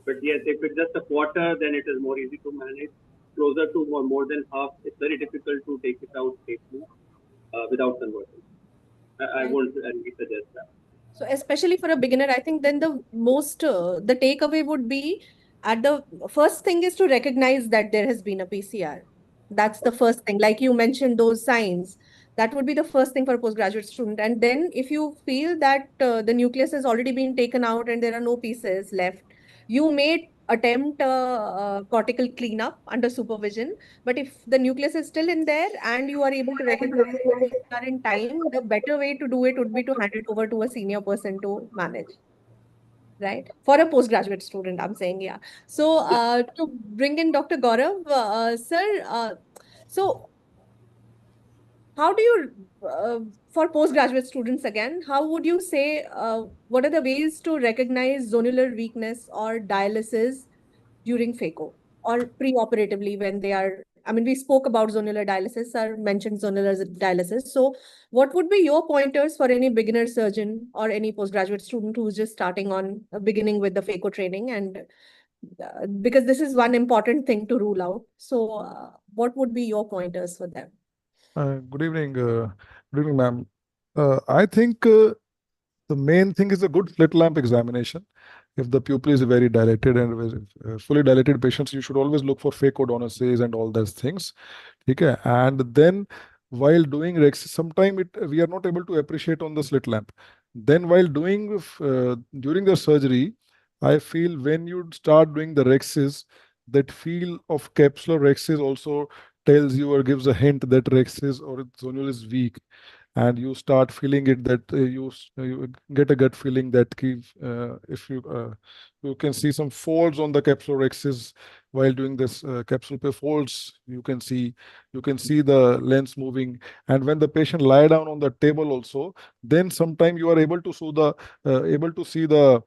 But yes, if it's just a quarter, then it is more easy to manage. Closer to more than half, it's very difficult to take it out safely without converting. I Right. won't suggest that. So especially for a beginner, I think then the takeaway would be at the first thing is to recognize that there has been a PCR. That's the first thing. Like you mentioned, those signs. That would be the first thing for a postgraduate student. And then if you feel that the nucleus has already been taken out and there are no pieces left, you may attempt cortical cleanup under supervision. But if the nucleus is still in there and you are able to recognize are in time, the better way to do it would be to hand it over to a senior person to manage, right? For a postgraduate student, I'm saying, yeah. So to bring in Dr. Gaurav, sir, so how do you, for postgraduate students again, how would you say, what are the ways to recognize zonular weakness or dialysis during Phaco or pre-operatively when they are, I mean, we spoke about zonular dialysis or mentioned zonular dialysis. So what would be your pointers for any beginner surgeon or any postgraduate student who's just starting on beginning with the Phaco training? And because this is one important thing to rule out. So what would be your pointers for them? Good evening, ma'am. I think the main thing is a good slit lamp examination. If the pupil is very dilated and fully dilated patients, you should always look for phacodonosis and all those things. Okay, and then while doing Rex, sometimes we are not able to appreciate on the slit lamp. Then while doing during the surgery, I feel when you start doing the Rexes, that feel of capsular Rexes also tells you or gives a hint that Rexes or zonule is weak, and you start feeling it that you get a gut feeling that if you can see some folds on the capsular Rexes while doing this capsule pay folds, you can see the lens moving, and when the patient lie down on the table also, then sometime you are able to see the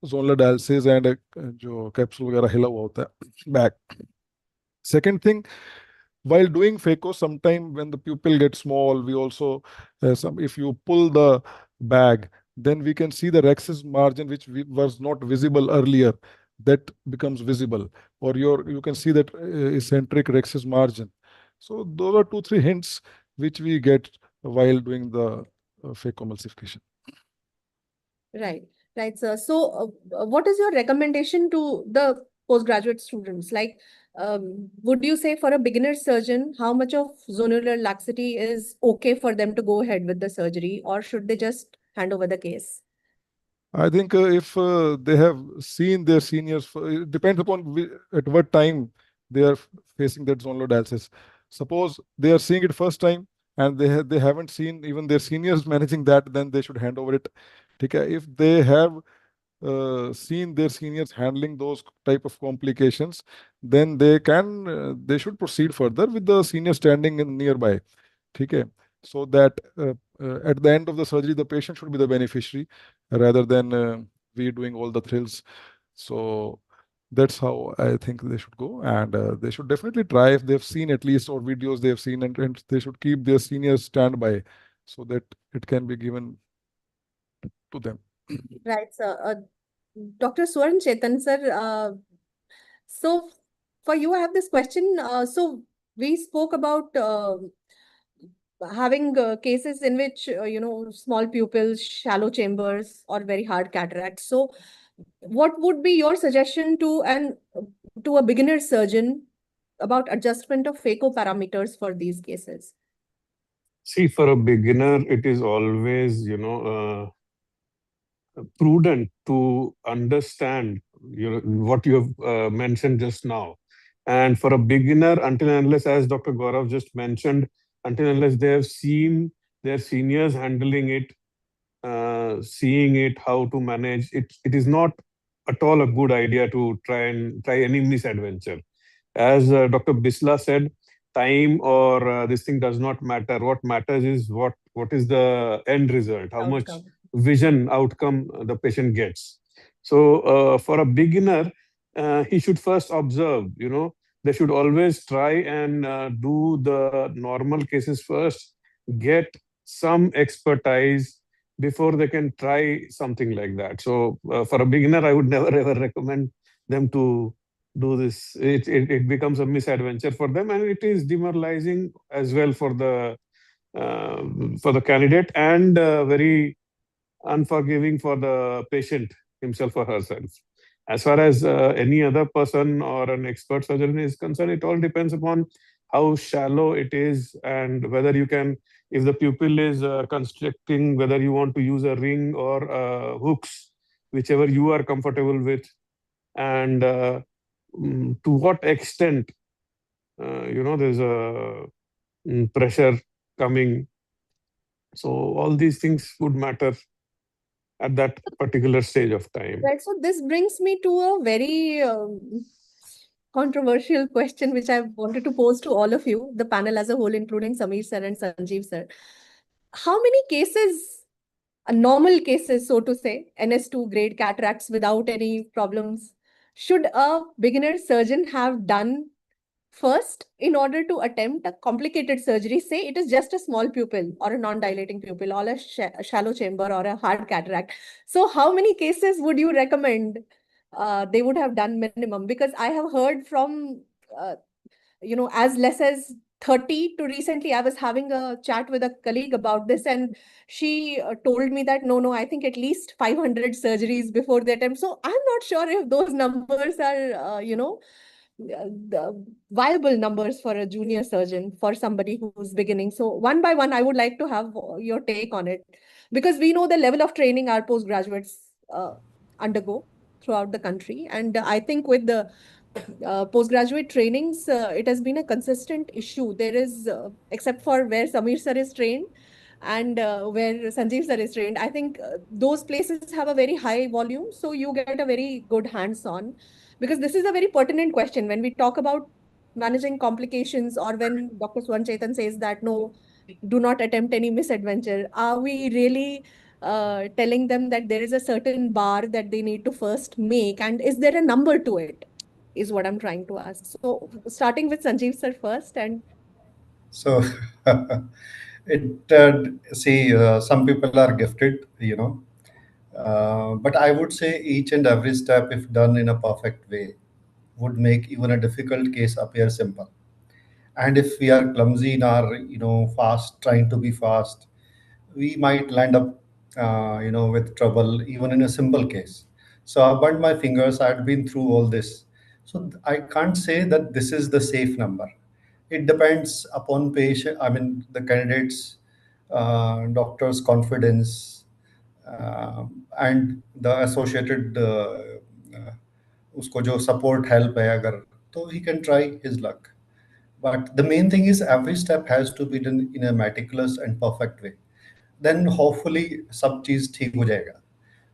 zonular dialysis and जो capsule वगैरह हिला हुआ होता है back. Second thing, while doing phaco, sometime when the pupil gets small, we also if you pull the bag, then we can see the rexus margin which was not visible earlier, that becomes visible, or you can see that eccentric rexus margin. So those are 2-3 hints which we get while doing the phacoemulsification. Right, right, sir. So, what is your recommendation to the postgraduate students? Like, would you say for a beginner surgeon, how much of zonular laxity is okay for them to go ahead with the surgery, or should they just hand over the case? I think if they have seen their seniors, it depends upon at what time they are facing that zonal dialysis. Suppose they are seeing it first time and they haven't seen even their seniors managing that, then they should hand over it. Okay? If they have seen their seniors handling those type of complications, then they should proceed further with the senior standing in nearby. Okay? So that at the end of the surgery, the patient should be the beneficiary rather than we doing all the thrills. So that's how I think they should go, and they should definitely try if they've seen at least or videos they've seen, and they should keep their seniors standby so that it can be given to them. Right, sir. Dr. Suvarn Chetan, sir, so for you, I have this question. So we spoke about having cases in which, small pupils, shallow chambers, or very hard cataracts. So what would be your suggestion to a beginner surgeon about adjustment of phaco parameters for these cases? See, for a beginner, it is always, prudent to understand what you have mentioned just now. And for a beginner, until and unless, as Dr. Gaurav just mentioned, until and unless they have seen their seniors handling it, seeing it, how to manage it, it is not at all a good idea to try any misadventure. As Dr. Bisla said, time or this thing does not matter. What matters is what is the end result, how much Outcome. vision outcome the patient gets. So for a beginner, he should first observe, they should always try and do the normal cases first, get some expertise before they can try something like that. So for a beginner, I would never ever recommend them to do this. It becomes a misadventure for them, and it is demoralizing as well for the candidate, and very unforgiving for the patient himself or herself. As far as any other person or an expert surgeon is concerned, it all depends upon how shallow it is and whether you can, if the pupil is constricting, whether you want to use a ring or hooks, whichever you are comfortable with, and to what extent, there's a pressure coming. So all these things would matter at that particular stage of time. Right. So this brings me to a very controversial question, which I wanted to pose to all of you, the panel as a whole, including Sameer sir and Sanjeev sir. How many cases, normal cases, so to say, NS2 grade cataracts without any problems, should a beginner surgeon have done first in order to attempt a complicated surgery? Say it is just a small pupil or a non-dilating pupil or a shallow chamber or a hard cataract. So how many cases would you recommend they would have done minimum? Because I have heard from, as less as 30 to recently. I was having a chat with a colleague about this, and she told me that no, I think at least 500 surgeries before the attempt. So I'm not sure if those numbers are, the viable numbers for a junior surgeon, for somebody who's beginning. So one by one, I would like to have your take on it, because we know the level of training our postgraduates undergo throughout the country. And I think with the postgraduate trainings, it has been a consistent issue. There is, except for where Sameer sir is trained and where Sanjeev sir is trained, I think those places have a very high volume. So you get a very good hands-on, because this is a very pertinent question when we talk about managing complications, or when Dr. Swan Chetan says that no, do not attempt any misadventure. Are we really telling them that there is a certain bar that they need to first make, and is there a number to it, is what I'm trying to ask. So starting with Sanjeev sir first. And So some people are gifted, but I would say each and every step, if done in a perfect way, would make even a difficult case appear simple. And if we are clumsy in our, fast, trying to be fast, we might land up, with trouble even in a simple case. So I burned my fingers. I'd been through all this. So I can't say that this is the safe number. It depends upon patient, I mean, the candidate's doctor's confidence, and the associated उसको जो support help है अगर, तो he can try his luck. But the main thing is every step has to be done in a meticulous and perfect way. Then hopefully सब चीज ठीक हो जाएगा.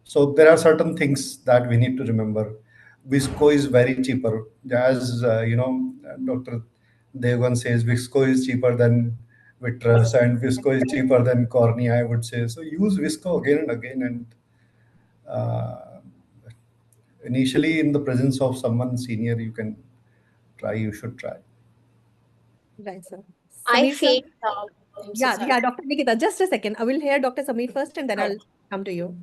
So there are certain things that we need to remember. Visco is very cheaper. As Dr. Devgan says, Visco is cheaper than vitreous, and Visco is cheaper than cornea, I would say. So use Visco again and again, and initially in the presence of someone senior, you should try. right, sir. I Sameer sir? feel, I'm so sorry. Yeah, Dr. Nikita, just a second. I will hear Dr. Sameer first, and then Right. I'll come to you.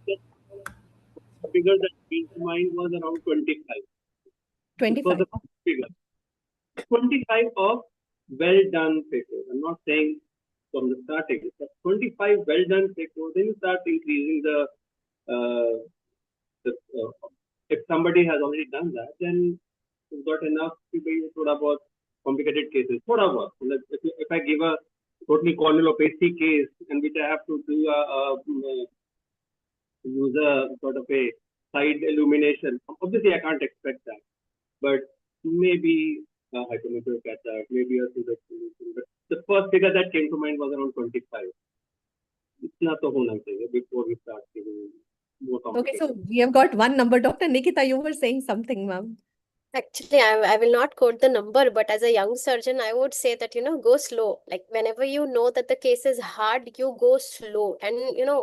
The figure that came to mind was around 25. It was 25. a figure. 25 of well done Phaco. I'm not saying from the starting, but 25 well done Phaco. Then you start increasing if somebody has already done that, then you've got enough people you thought about complicated cases. Thought about, if I give a totally corneal opaque case, and which I have to do use a sort of a side illumination, obviously I can't expect that. But maybe a hypermetropic cataract, maybe a pseudo solution. But the first figure that came to mind was around 25. It's not the whole answer before we start giving more Okay, complicated. so we have got one number. Dr. Nikita, you were saying something, ma'am. Actually, I will not quote the number, but as a young surgeon, I would say that, go slow. Like whenever you know that the case is hard, you go slow. And,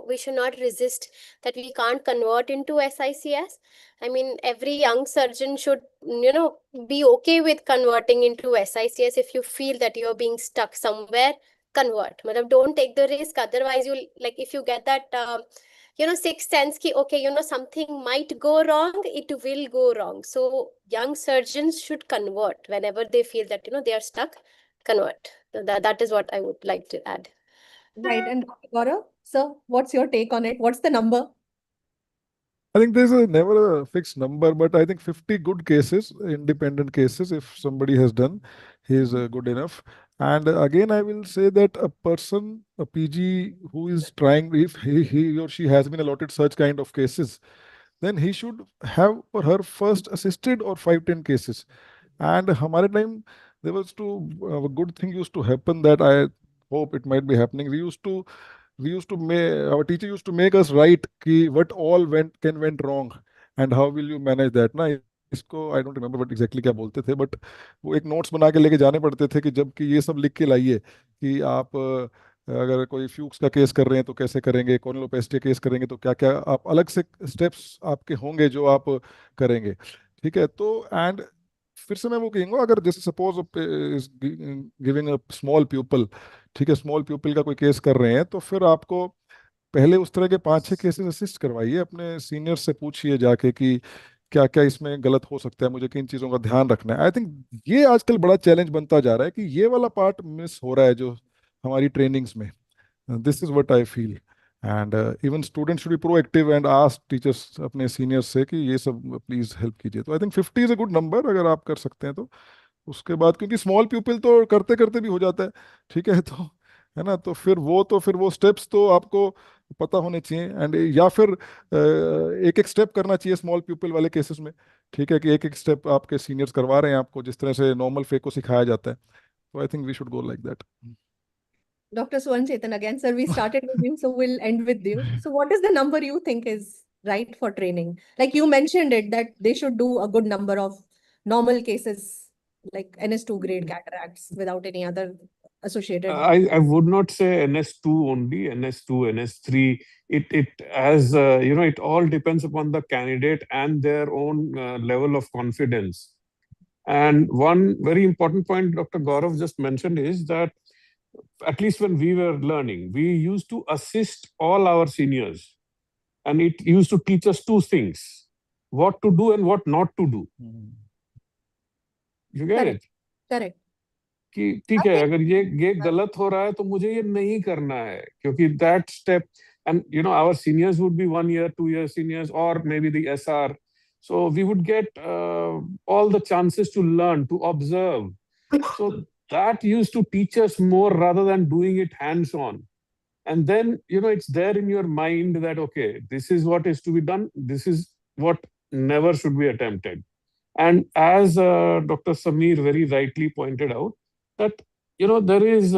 we should not resist that we can't convert into SICS. I mean, every young surgeon should, be okay with converting into SICS. If you feel that you're being stuck somewhere, convert. Matlab, don't take the risk. Otherwise, you'll, like, if you get that, sixth sense ki, okay, something might go wrong, it will go wrong. So young surgeons should convert whenever they feel that, they are stuck, convert. That is what I would like to add. Right. And Dr. Gaurav, sir, what's your take on it? What's the number? I think there's never a fixed number, but I think 50 good cases, independent cases, if somebody has done, he is good enough. And again, I will say that a person, a PG who is trying, if he or she has been allotted such kind of cases, then he should have or her first assisted or 5-10 cases. And हमारे time there was a good thing used to happen that I hope it might be happening. We used to make, our teacher used to make us write कि what all went wrong and how will you manage that ना, इसको I don't remember but exactly क्या बोलते थे, but वो एक notes बना के लेके जाने पड़ते थे कि जबकि ये सब लिख के लाइए कि आप अगर कोई फ्यूक्स का केस कर रहे हैं तो कैसे करेंगे, कॉर्नियोलोपेस्टी केस करेंगे तो क्या क्या आप अलग से स्टेप्स आपके होंगे जो आप करेंगे। ठीक है, तो एंड फिर से मैं वो कहूँगा, अगर जैसे suppose is giving a small pupil, ठीक है, स्मॉल प्यूपिल का कोई केस कर रहे हैं तो फिर आपको पहले उस तरह के 5-6 केसेस असिस्ट करवाइए, अपने सीनियर से पूछिए जाके कि क्या क्या इसमें गलत हो सकता है, मुझे किन चीज़ों का ध्यान रखना है। आई थिंक ये आजकल बड़ा चैलेंज बनता जा रहा है कि ये वाला पार्ट मिस हो रहा है जो हमारी ट्रेनिंग्स में। This is what I feel, and even student should be proactive and ask teachers अपने सीनियर्स से कि ये सब प्लीज हेल्प कीजिए। तो I think 50 is a good number अगर आप कर सकते हैं तो। उसके बाद क्योंकि स्मॉल पीपल तो करते करते भी हो जाता है, ठीक है, तो है ना, तो फिर वो स्टेप्स तो आपको पता होने चाहिए, एंड या फिर एक एक स्टेप करना चाहिए स्मॉल पीपल वाले केसेस में। ठीक है, कि एक एक स्टेप आपके सीनियर्स करवा रहे हैं आपको जिस तरह से नॉर्मल फेको सिखाया जाता है। तो I think we should go like that. Dr. Suvan Chetan again, sir, we started with you, so we'll end with you. So what is the number you think is right for training? Like you mentioned it, that they should do a good number of normal cases, like NS2 grade cataracts without any other associated. I would not say NS2 only, NS2, NS3. It has, it all depends upon the candidate and their own level of confidence. And one very important point Dr. Gaurav just mentioned is that at least when we were learning, we used to assist all our seniors. And it used to teach us two things: what to do and what not to do. You get Correct. it? Correct. कि ठीक है, अगर ये गलत हो रहा है तो मुझे ये नहीं करना है, क्योंकि that step, and our seniors would be 1 year, 2 year seniors, or maybe the SR. So we would get all the chances to learn, to observe. So that used to teach us more rather than doing it hands-on. And then, it's there in your mind that, okay, this is what is to be done. This is what never should be attempted. And as Dr. Sameer very rightly pointed out, that, there is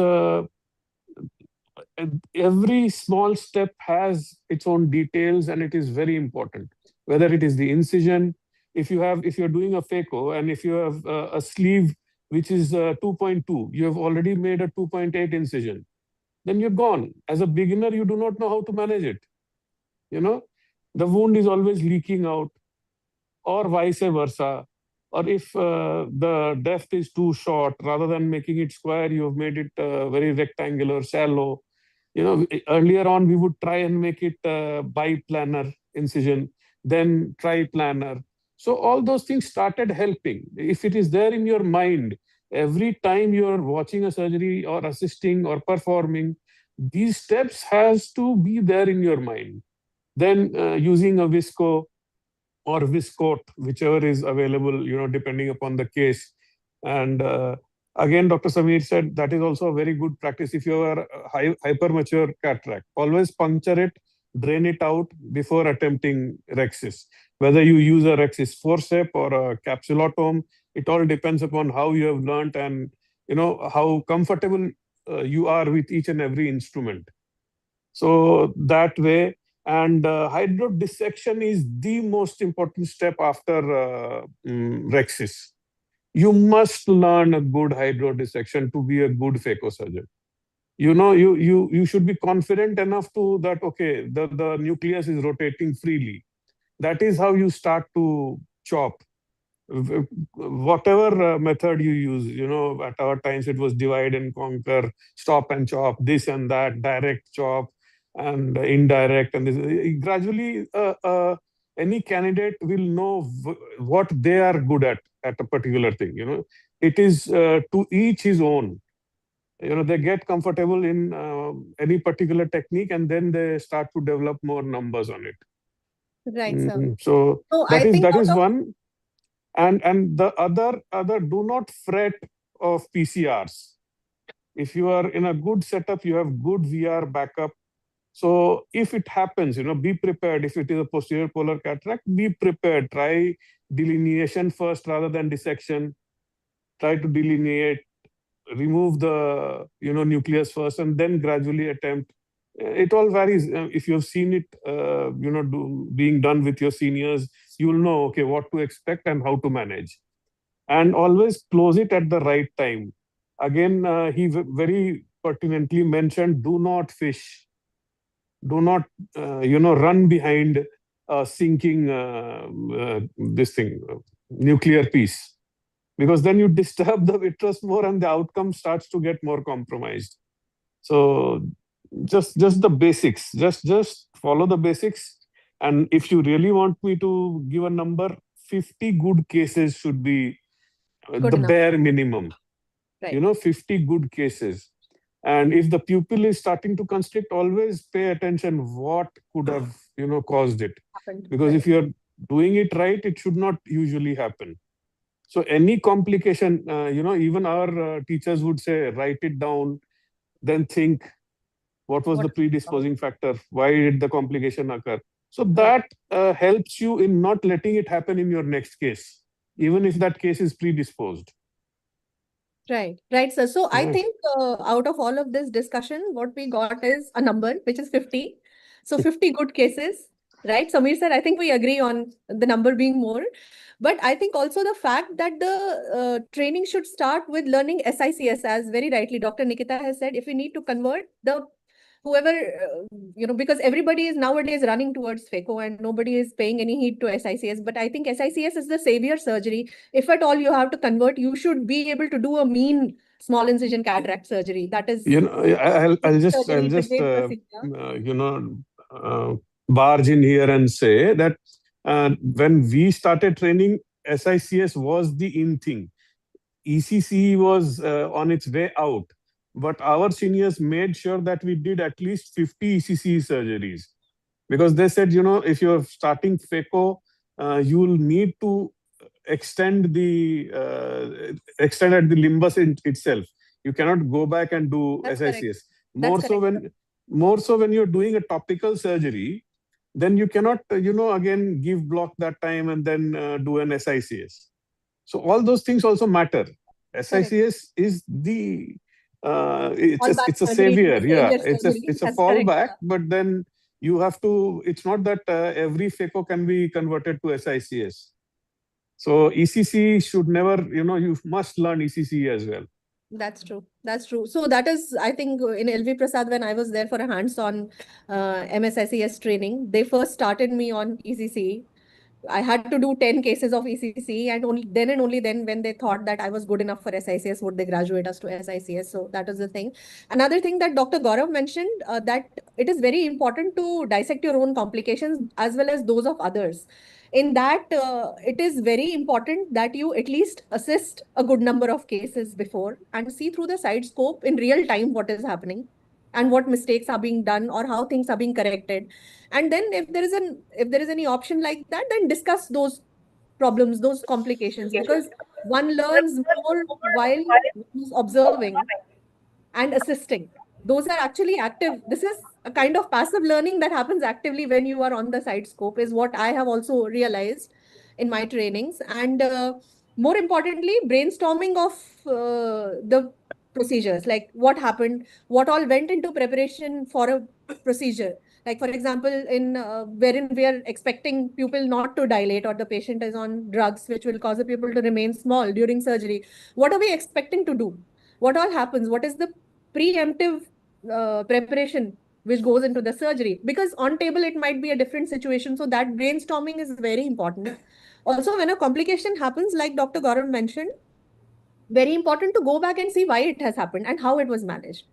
every small step has its own details, and it is very important. Whether it is the incision, if you're doing a phaco, and if you have a sleeve which is 2.2, you have already made a 2.8 incision, then you're gone. As a beginner, you do not know how to manage it. The wound is always leaking out, or vice versa. Or if the depth is too short, rather than making it square, you have made it very rectangular, shallow. Earlier on, we would try and make it biplanar incision, then triplanar. So all those things started helping. If it is there in your mind, every time you're watching a surgery or assisting or performing, these steps has to be there in your mind. Then using a visco or viscoat, whichever is available, depending upon the case. And again, Dr. Sameer said that is also a very good practice. If you are a hypermature cataract, always puncture it, drain it out before attempting rhexis. Whether you use a rhexis forceps or a capsulotome, it all depends upon how you have learned and how comfortable you are with each and every instrument. So that way, And hydrodissection is the most important step after Rexis. You must learn a good hydrodissection to be a good phaco surgeon. You should be confident enough to that, okay, the nucleus is rotating freely. That is how you start to chop. Whatever method you use, at our times it was divide and conquer, stop and chop, this and that, direct chop and indirect. And this. Gradually, any candidate will know what they are good at a particular thing. It is to each his own. They get comfortable in any particular technique, and then they start to develop more numbers on it. Right, sir. So I think that is one. And the other, do not fret of PCRs. If you are in a good setup, you have good VR backup. So if it happens, be prepared. If it is a posterior polar cataract, be prepared. Try delineation first rather than dissection. Try to delineate, remove the nucleus first, and then gradually attempt. It all varies. If you have seen it, being done with your seniors, you will know, okay, what to expect and how to manage. And always close it at the right time. Again, he very pertinently mentioned, do not fish. Do not, run behind sinking nuclear piece. Because then you disturb the vitreous more and the outcome starts to get more compromised. So just the basics, just follow the basics. And if you really want me to give a number, 50 good cases should be Good the enough. bare minimum. Right. 50 good cases. And if the pupil is starting to constrict, always pay attention what could have caused it. Happened. Because Right. if you're doing it right, it should not usually happen. So any complication, even our teachers would say, write it down, then think, what was the predisposing factor? Why did the complication occur? So that helps you in not letting it happen in your next case, even if that case is predisposed. Right, right, sir. So I Right. think out of all of this discussion, what we got is a number, which is 50. So 50 good cases, right? Samir sir, I think we agree on the number being more. But I think also the fact that the training should start with learning SICS, as very rightly Dr. Nikita has said, if we need to convert the whoever, because everybody is nowadays running towards Phaco and nobody is paying any heed to SICS. But I think SICS is the savior surgery. If at all you have to convert, you should be able to do a mean small incision cataract surgery. That is, I'll just surgery, the great procedure. Barge in here and say that when we started training, SICS was the in thing. ECC was on its way out. But our seniors made sure that we did at least 50 ECC surgeries. Because they said, if you're starting Phaco, you will need to extend at the limbus itself. You cannot go back and do That's SICS. correct. More That's so correct. when you're doing a topical surgery, then you cannot, again give block that time and then do an SICS. So all those things also matter. SICS is the it's a savior. Yeah, it's a fallback. But then you have to. It's not that every Phaco can be converted to SICS. So ECC should never. You must learn ECC as well. That's true. That's true. So that is, I think, in LV Prasad, when I was there for a hands-on MSICS training, they first started me on ECC. I had to do 10 cases of ECC, and only then when they thought that I was good enough for SICS, would they graduate us to SICS. So that is the thing. Another thing that Dr. Gaurav mentioned, that it is very important to dissect your own complications as well as those of others. In that, it is very important that you at least assist a good number of cases before and see through the side scope in real time what is happening and what mistakes are being done or how things are being corrected. And then if there is any option like that, then discuss those problems, those complications, because one learns more while observing and assisting. Those are actually active. This is a kind of passive learning that happens actively when you are on the side scope, is what I have also realized in my trainings. And more importantly, brainstorming of the procedures, like what happened, what all went into preparation for a procedure. Like for example, in wherein we are expecting pupil not to dilate, or the patient is on drugs which will cause the pupil to remain small during surgery. What are we expecting to do? What all happens? What is the preemptive preparation which goes into the surgery? Because on table it might be a different situation. So that brainstorming is very important. Also, when a complication happens, like Dr. Gaurav mentioned, very important to go back and see why it has happened and how it was managed.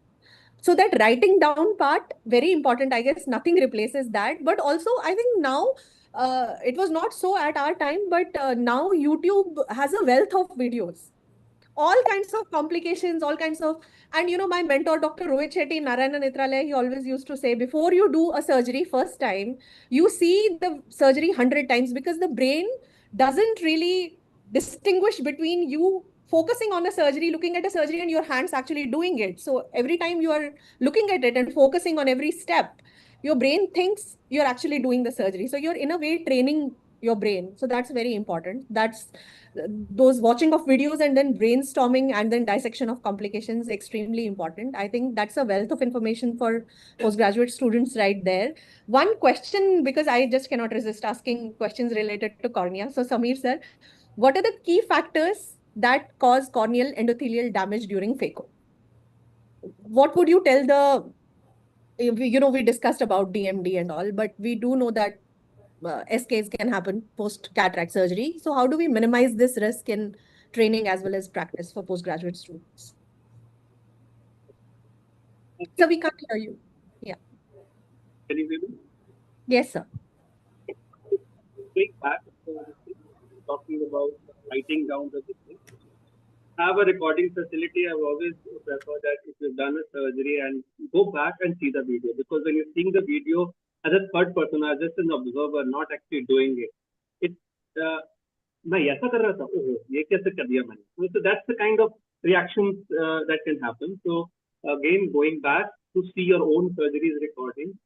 So that writing down part, very important. I guess nothing replaces that. But also, I think now, it was not so at our time, but now YouTube has a wealth of videos, all kinds of complications, all kinds of, and my mentor, Dr. Rohit Shetty, Narayana Netralaya, he always used to say, before you do a surgery first time, you see the surgery 100 times, because the brain doesn't really distinguish between you focusing on a surgery, looking at a surgery, and your hands actually doing it. So every time you are looking at it and focusing on every step, your brain thinks you're actually doing the surgery. So you're in a way training your brain. So that's very important. That's those watching of videos and then brainstorming and then dissection of complications, extremely important. I think that's a wealth of information for postgraduate students right there. One question, because I just cannot resist asking questions related to cornea. So Samir sir, what are the key factors that cause corneal endothelial damage during phaco? What would you tell the, we discussed about DMD and all, but we do know that SKs can happen post cataract surgery. So how do we minimize this risk in training as well as practice for postgraduate students? So we can't hear you. Yeah. Can you hear me? Yes, sir. Going back, talking about writing down the thing. Have a recording facility. I've always preferred that if you've done a surgery and go back and see the video, because when you're seeing the video as a third person, as just an observer, not actually doing it, मैं ऐसा कर रहा था, ओह ये कैसे कर दिया मैंने. So that's the kind of reactions that can happen. So again, going back to see your own surgeries recording,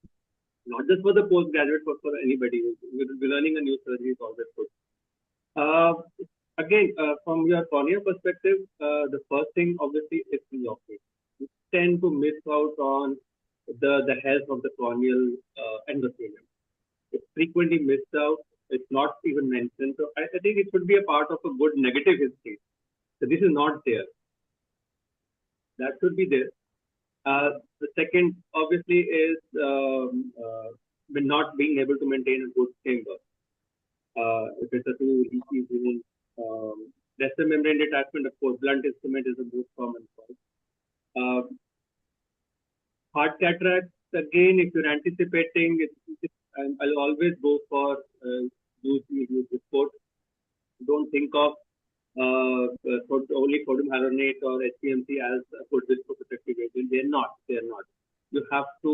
not just for the postgraduate, but for anybody who's learning a new surgery is always good. Again, from your cornea perspective, the first thing obviously is preoperative. You tend to miss out on the health of the corneal endothelium. It's frequently missed out. It's not even mentioned. So I think it should be a part of a good negative history. So this is not there. That should be there. The second, obviously, is not being able to maintain a good chamber. If it's a too leaky wound, lesser membrane detachment, of course, blunt instrument is the most common cause. Hard cataracts, again, if you're anticipating, I'll always go for use report. Don't think of only sodium hyaluronate or HPMC as a good viscoprotective agent. They're not. You have to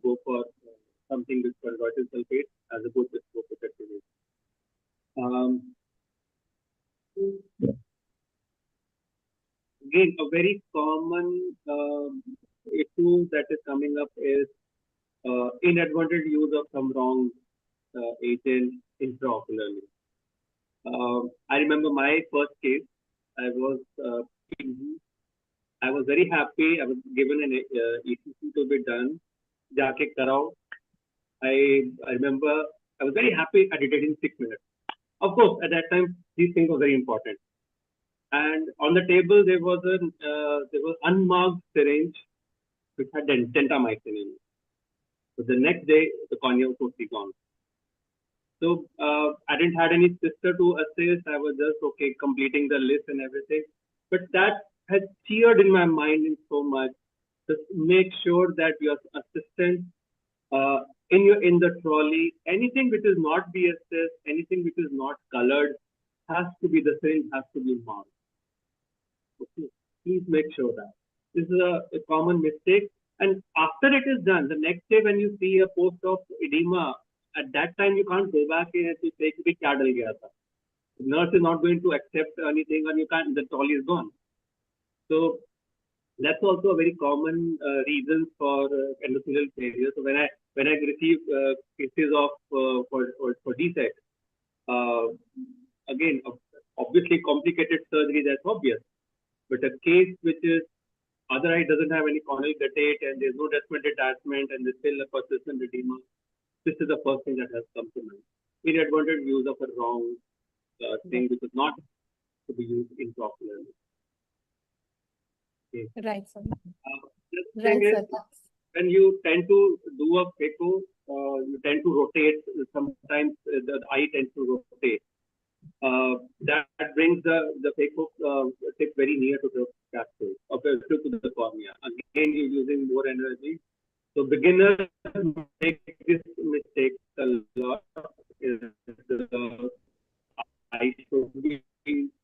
go for something with chondroitin sulfate as a good viscoprotective agent. Again, a very common issue that is coming up is inadvertent use of some wrong agent intraocularly. I remember my first case. I was very happy. I was given an ECC to be done. Jaake karao. I remember I was very happy. I did it in 6 minutes. Of course, at that time, these things were very important. And on the table, there was unmarked syringe which had dentamycin in it. So the next day, the cornea was totally gone. So I didn't have any sister to assist. I was just completing the list and everything. But that has cheered in my mind in so much. Just make sure that your assistant in the trolley, anything which is not BSS, anything which is not colored, has to be the syringe, has to be marked. Okay. Please make sure that. This is a common mistake. And after it is done, the next day when you see a post-op edema, at that time you can't go back and say, kya dal gaya tha. The nurse is not going to accept anything, and you can't. The trolley is gone. So that's also a very common reason for endothelial failure. So when I receive cases of for DSEC, again, obviously complicated surgery, that's obvious. But a case which is other eye doesn't have any corneal guttate and there's no descendant detachment and there's still a persistent edema. This is the first thing that has come to mind. Inadvertent use of a wrong thing which is not to be used improperly. Okay. Right, sir. The Right, thing is, sir. when you tend to do a Phaco, you tend to rotate. Sometimes the eye tends to rotate. That brings the Phaco tip very near to the capsule, to the cornea. Again, you're using more energy. So beginners make this mistake a lot. Is the eye should be facing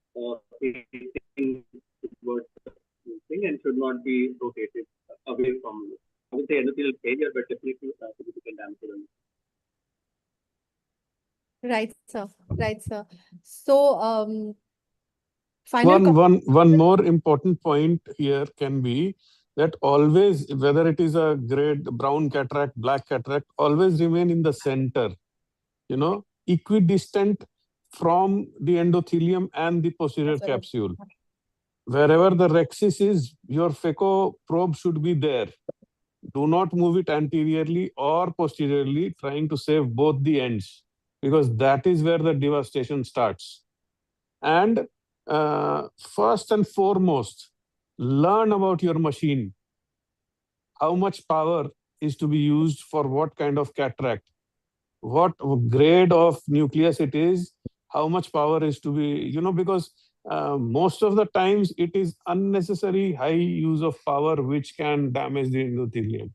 towards the thing and should not be rotated away from it. I would say endothelial failure, but definitely significant damage. Right, sir. Right, sir. So, final One more important point here can be that always, whether it is a grade brown cataract, black cataract, always remain in the center, equidistant from the endothelium and the posterior capsule. Wherever the rhexis is, your Phaco probe should be there. Do not move it anteriorly or posteriorly, trying to save both the ends, because that is where the devastation starts. And first and foremost, learn about your machine. How much power is to be used for what kind of cataract? What grade of nucleus it is? How much power is to be, because most of the times it is unnecessary high use of power which can damage the endothelium.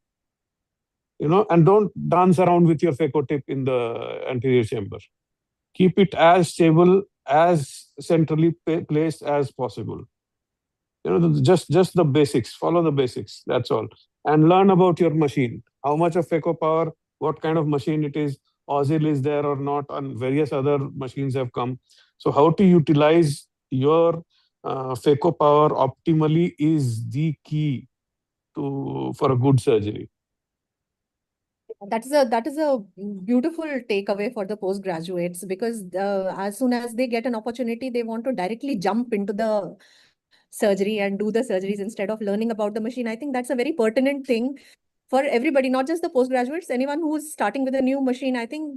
And don't dance around with your Phaco tip in the anterior chamber. Keep it as stable, as centrally placed as possible. Just the basics. Follow the basics. That's all. And learn about your machine. How much of Phaco power, what kind of machine it is, Ozil is there or not, and various other machines have come. So how to utilize your Phaco power optimally is the key for a good surgery. That is a beautiful takeaway for the postgraduates, because as soon as they get an opportunity, they want to directly jump into the surgery and do the surgeries instead of learning about the machine. I think that's a very pertinent thing for everybody, not just the postgraduates, anyone who's starting with a new machine. I think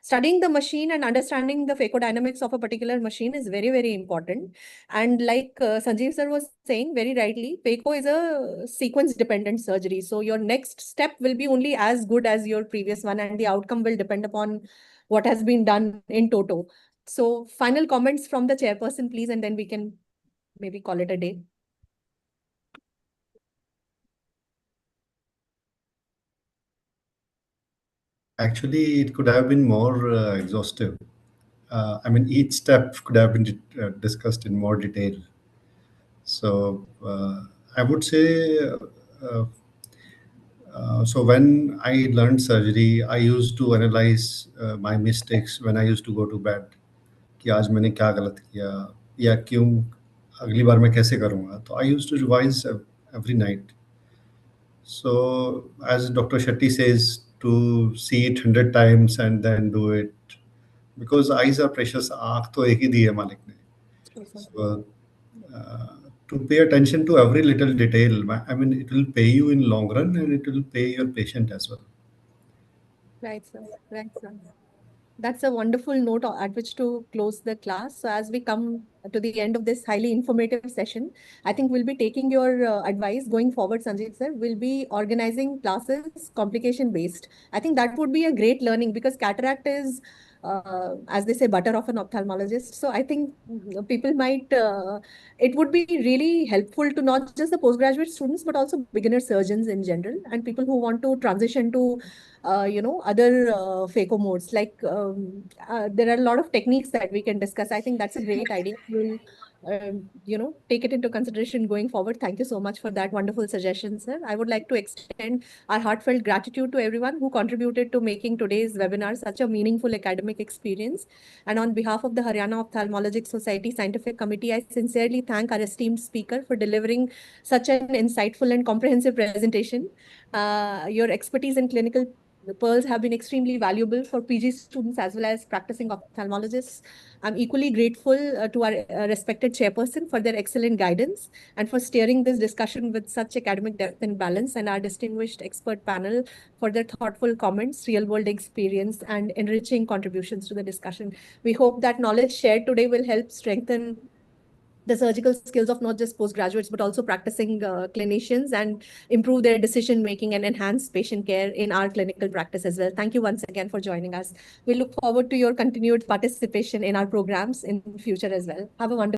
studying the machine and understanding the phaco-dynamics of a particular machine is very, very important. And like Sanjeev sir was saying very rightly, Phaco is a sequence-dependent surgery. So your next step will be only as good as your previous one, and the outcome will depend upon what has been done in toto. So final comments from the chairperson, please, and then we can maybe call it a day. Actually, it could have been more exhaustive. I mean, each step could have been discussed in more detail. So I would say, so when I learned surgery, I used to analyze my mistakes when I used to go to bed. कि आज मैंने क्या गलत किया या क्यों अगली बार मैं कैसे करूँगा. तो I used to revise every night. So as Dr. Shetty says, to see it 100 times and then do it, because eyes are precious. आँख तो एक ही दी है मालिक ने. So to pay attention to every little detail, I mean, it will pay you in long run and it will pay your patient as well. Right, sir. Right, sir. That's a wonderful note at which to close the class. So as we come to the end of this highly informative session, I think we'll be taking your advice going forward, Sanjeev sir. We'll be organizing classes complication based. I think that would be a great learning, because cataract is, as they say, butter of an ophthalmologist. So I think people might, it would be really helpful to not just the postgraduate students, but also beginner surgeons in general, and people who want to transition to other Phaco modes. Like there are a lot of techniques that we can discuss. I think that's a great idea. We'll, take it into consideration going forward. Thank you so much for that wonderful suggestion, sir. I would like to extend our heartfelt gratitude to everyone who contributed to making today's webinar such a meaningful academic experience. And on behalf of the Haryana Ophthalmologic Society Scientific Committee, I sincerely thank our esteemed speaker for delivering such an insightful and comprehensive presentation. Your expertise in clinical The pearls have been extremely valuable for PG students as well as practicing ophthalmologists. I'm equally grateful to our respected chairperson for their excellent guidance and for steering this discussion with such academic depth and balance, and our distinguished expert panel for their thoughtful comments, real-world experience, and enriching contributions to the discussion. We hope that knowledge shared today will help strengthen the surgical skills of not just postgraduates, but also practicing clinicians, and improve their decision making and enhance patient care in our clinical practice as well. Thank you once again for joining us. We look forward to your continued participation in our programs in future as well. Have a wonderful